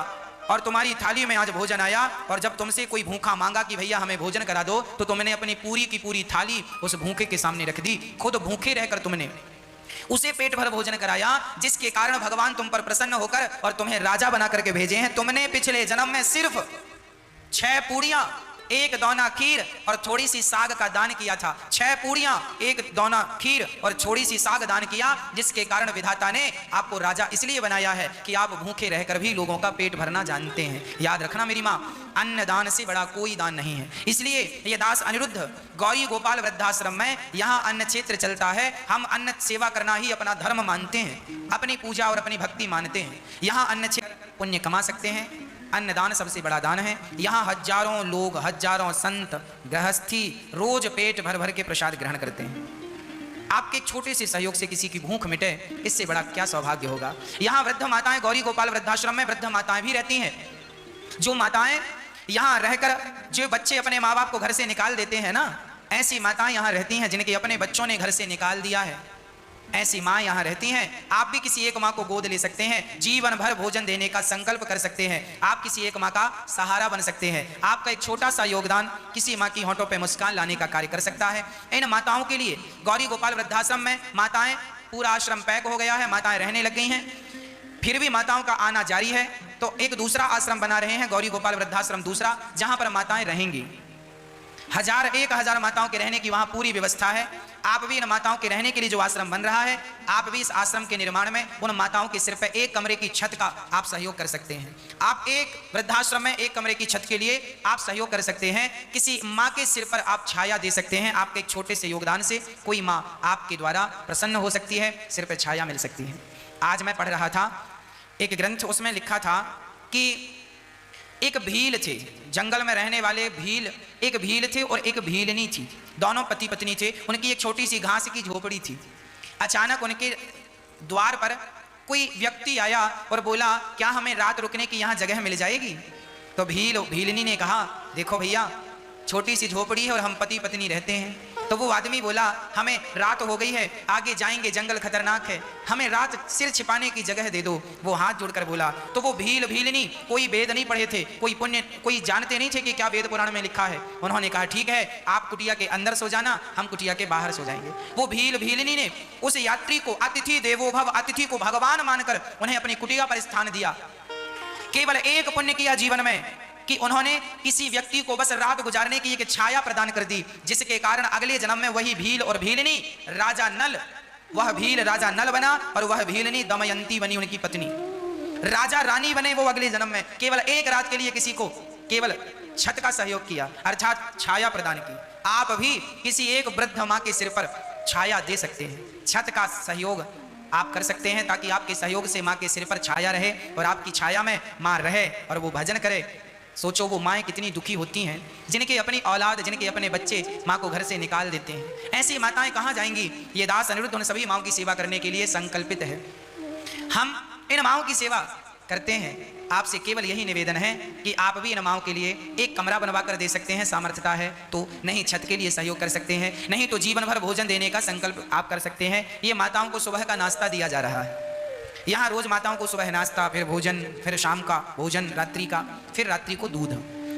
और तुम्हारी थाली में आज भोजन आया। और जब तुमसे कोई भूखा मांगा कि भैया हमें भोजन करा दो, तो तुमने अपनी पूरी की पूरी थाली उस भूखे के सामने रख दी। खुद भूखे रहकर तुमने उसे पेट भर भोजन कराया, जिसके कारण भगवान तुम पर प्रसन्न होकर और तुम्हें राजा बना करके भेजे हैं। तुमने पिछले जन्म में सिर्फ 6 पूड़ियां, 1 दौना खीर और थोड़ी सी साग का दान किया था। 6 पूड़ियां, 1 दौना खीर और थोड़ी सी साग दान किया, जिसके कारण विधाता ने आपको राजा इसलिए बनाया है कि आप भूखे रहकर भी लोगों का पेट भरना जानते हैं। याद रखना मेरी माँ, अन्न दान से बड़ा कोई दान नहीं है। इसलिए ये दास अनिरुद्ध गौरी गोपाल वृद्धाश्रम में यहाँ अन्न क्षेत्र चलता है। हम अन्न सेवा करना ही अपना धर्म मानते हैं, अपनी पूजा और अपनी भक्ति मानते हैं। यहाँ अन्न क्षेत्र पुण्य कमा सकते हैं। अन्नदान सबसे बड़ा दान है। यहाँ हजारों लोग, हजारों संत गृहस्थी रोज पेट भर भर के प्रसाद ग्रहण करते हैं। आपके छोटे से सहयोग से किसी की भूख मिटे, इससे बड़ा क्या सौभाग्य होगा। यहाँ वृद्ध माताएं, गौरी गोपाल वृद्धाश्रम में वृद्ध माताएं भी रहती हैं। जो माताएं यहाँ रहकर जो बच्चे अपने माँ बाप को घर से निकाल देते हैं ना, ऐसी माताएं यहाँ रहती हैं जिनके अपने बच्चों ने घर से निकाल दिया है, ऐसी माँ यहाँ रहती हैं। आप भी किसी एक माँ को गोद ले सकते हैं, जीवन भर भोजन देने का संकल्प कर सकते हैं। आप किसी एक माँ का सहारा बन सकते हैं। आपका एक छोटा सा योगदान किसी माँ की होंठों पे मुस्कान लाने का कार्य कर सकता है। इन माताओं के लिए गौरी गोपाल वृद्धाश्रम में माताएं, पूरा आश्रम पैक हो गया है, माताएं रहने लग गई हैं। फिर भी माताओं का आना जारी है, तो एक दूसरा आश्रम बना रहे हैं, गौरी गोपाल वृद्धाश्रम दूसरा, जहां पर माताएं रहेंगी। 1000 माताओं के रहने की वहां पूरी व्यवस्था है। आप भी इन माताओं के रहने के लिए जो आश्रम बन रहा है, आप भी इस आश्रम के निर्माण में उन माताओं के सिर पर एक कमरे की छत का आप सहयोग कर सकते हैं। आप एक वृद्धाश्रम में एक कमरे की छत के लिए आप सहयोग कर सकते हैं। किसी माँ के सिर पर आप छाया दे सकते हैं। आपके एक छोटे से योगदान से कोई माँ आपके द्वारा प्रसन्न हो सकती है, सिर पर छाया मिल सकती है। आज मैं पढ़ रहा था एक ग्रंथ, उसमें लिखा था कि एक भील थे, जंगल में रहने वाले भील, एक भील थे और एक भीलनी थी। दोनों पति पत्नी थे। उनकी एक छोटी सी घास की झोपड़ी थी। अचानक उनके द्वार पर कोई व्यक्ति आया और बोला क्या हमें रात रुकने की यहाँ जगह मिल जाएगी? तो भीलनी ने कहा देखो भैया, छोटी सी झोपड़ी है और हम पति पत्नी रहते हैं। तो वो आदमी बोला हमें रात हो गई है, आगे जाएंगे जंगल खतरनाक है, हमें रात सिर छिपाने की जगह दे दो। वो हाथ जोड़कर बोला। तो वो भीलनी कोई वेद नहीं पढ़े थे, कोई पुण्य, कोई जानते नहीं थे कि क्या वेद पुराण में लिखा है। उन्होंने कहा ठीक है, आप कुटिया के अंदर सो जाना, हम कुटिया के बाहर सो जाएंगे। वो भीलनी ने उस यात्री को अतिथि देवो भव, अतिथि को भगवान मानकर उन्हें अपनी कुटिया पर स्थान दिया। केवल एक पुण्य किया जीवन में कि उन्होंने किसी व्यक्ति को बस रात गुजारने की एक छाया प्रदान कर दी, जिसके कारण अगले जन्म में वही भील और भीलनी राजा नल, वह भील राजा नल बना और वह भीलनी दमयंती बनी, उनकी पत्नी। राजा रानी बने वो अगले जन्म में। केवल एक रात के लिए किसी को केवल छत का सहयोग किया, अर्थात छाया प्रदान की। आप भी किसी एक वृद्ध माँ के सिर पर छाया दे सकते हैं, छत का सहयोग आप कर सकते हैं, ताकि आपके सहयोग से माँ के सिर पर छाया रहे और आपकी छाया में माँ रहे और वो भजन करे। सोचो वो माएँ कितनी दुखी होती हैं जिनके अपनी औलाद, जिनके अपने बच्चे माँ को घर से निकाल देते हैं। ऐसी माताएं कहाँ जाएंगी? ये दास अनिरुद्ध उन सभी माँओं की सेवा करने के लिए संकल्पित है। हम इन माँओं की सेवा करते हैं। आपसे केवल यही निवेदन है कि आप भी इन माँओं के लिए एक कमरा बनवा कर दे सकते हैं, सामर्थ्यता है तो। नहीं छत के लिए सहयोग कर सकते हैं, नहीं तो जीवन भर भोजन देने का संकल्प आप कर सकते हैं। ये माताओं को सुबह का नाश्ता दिया जा रहा है यहाँ रोज माताओं को सुबह नाश्ता, फिर भोजन, फिर शाम का भोजन, रात्रि का, फिर रात्रि को दूध।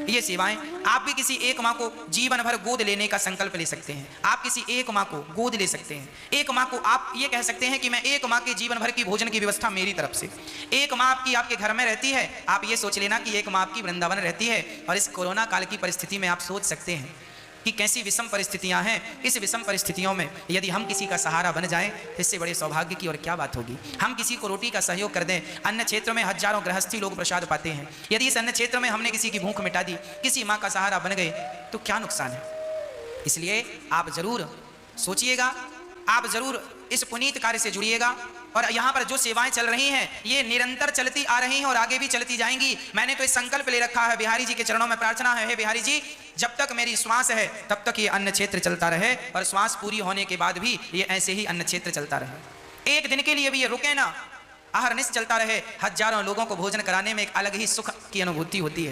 ये सेवाएं आप भी किसी एक माँ को जीवन भर गोद लेने का संकल्प ले सकते हैं। आप किसी एक माँ को गोद ले सकते हैं। एक माँ को आप ये कह सकते हैं कि मैं एक माँ के जीवन भर की भोजन की व्यवस्था मेरी तरफ से। एक माँ आपकी आपके घर में रहती है, आप ये सोच लेना कि एक माँ आपकी वृंदावन रहती है। और इस कोरोना काल की परिस्थिति में आप सोच सकते हैं कि कैसी विषम परिस्थितियां हैं। इस विषम परिस्थितियों में यदि हम किसी का सहारा बन जाएं तो इससे बड़े सौभाग्य की और क्या बात होगी। हम किसी को रोटी का सहयोग कर दें। अन्न क्षेत्र में हजारों गृहस्थी लोग प्रसाद पाते हैं। यदि इस अन्न क्षेत्र में हमने किसी की भूख मिटा दी, किसी माँ का सहारा बन गए, तो क्या नुकसान है। इसलिए आप जरूर सोचिएगा, आप जरूर इस पुनीत कार्य से जुड़िएगा। और यहाँ पर जो सेवाएं चल रही हैं ये निरंतर चलती आ रही हैं और आगे भी चलती जाएंगी। मैंने तो इस संकल्प ले रखा है, बिहारी जी के चरणों में प्रार्थना है, हे बिहारी जी, जब तक मेरी श्वास है तब तक ये अन्न क्षेत्र चलता रहे और श्वास पूरी होने के बाद भी ये ऐसे ही अन्न क्षेत्र चलता रहे। एक दिन के लिए भी ये रुके ना, अहरनिश चलता रहे। हजारों लोगों को भोजन कराने में एक अलग ही सुख की अनुभूति होती है।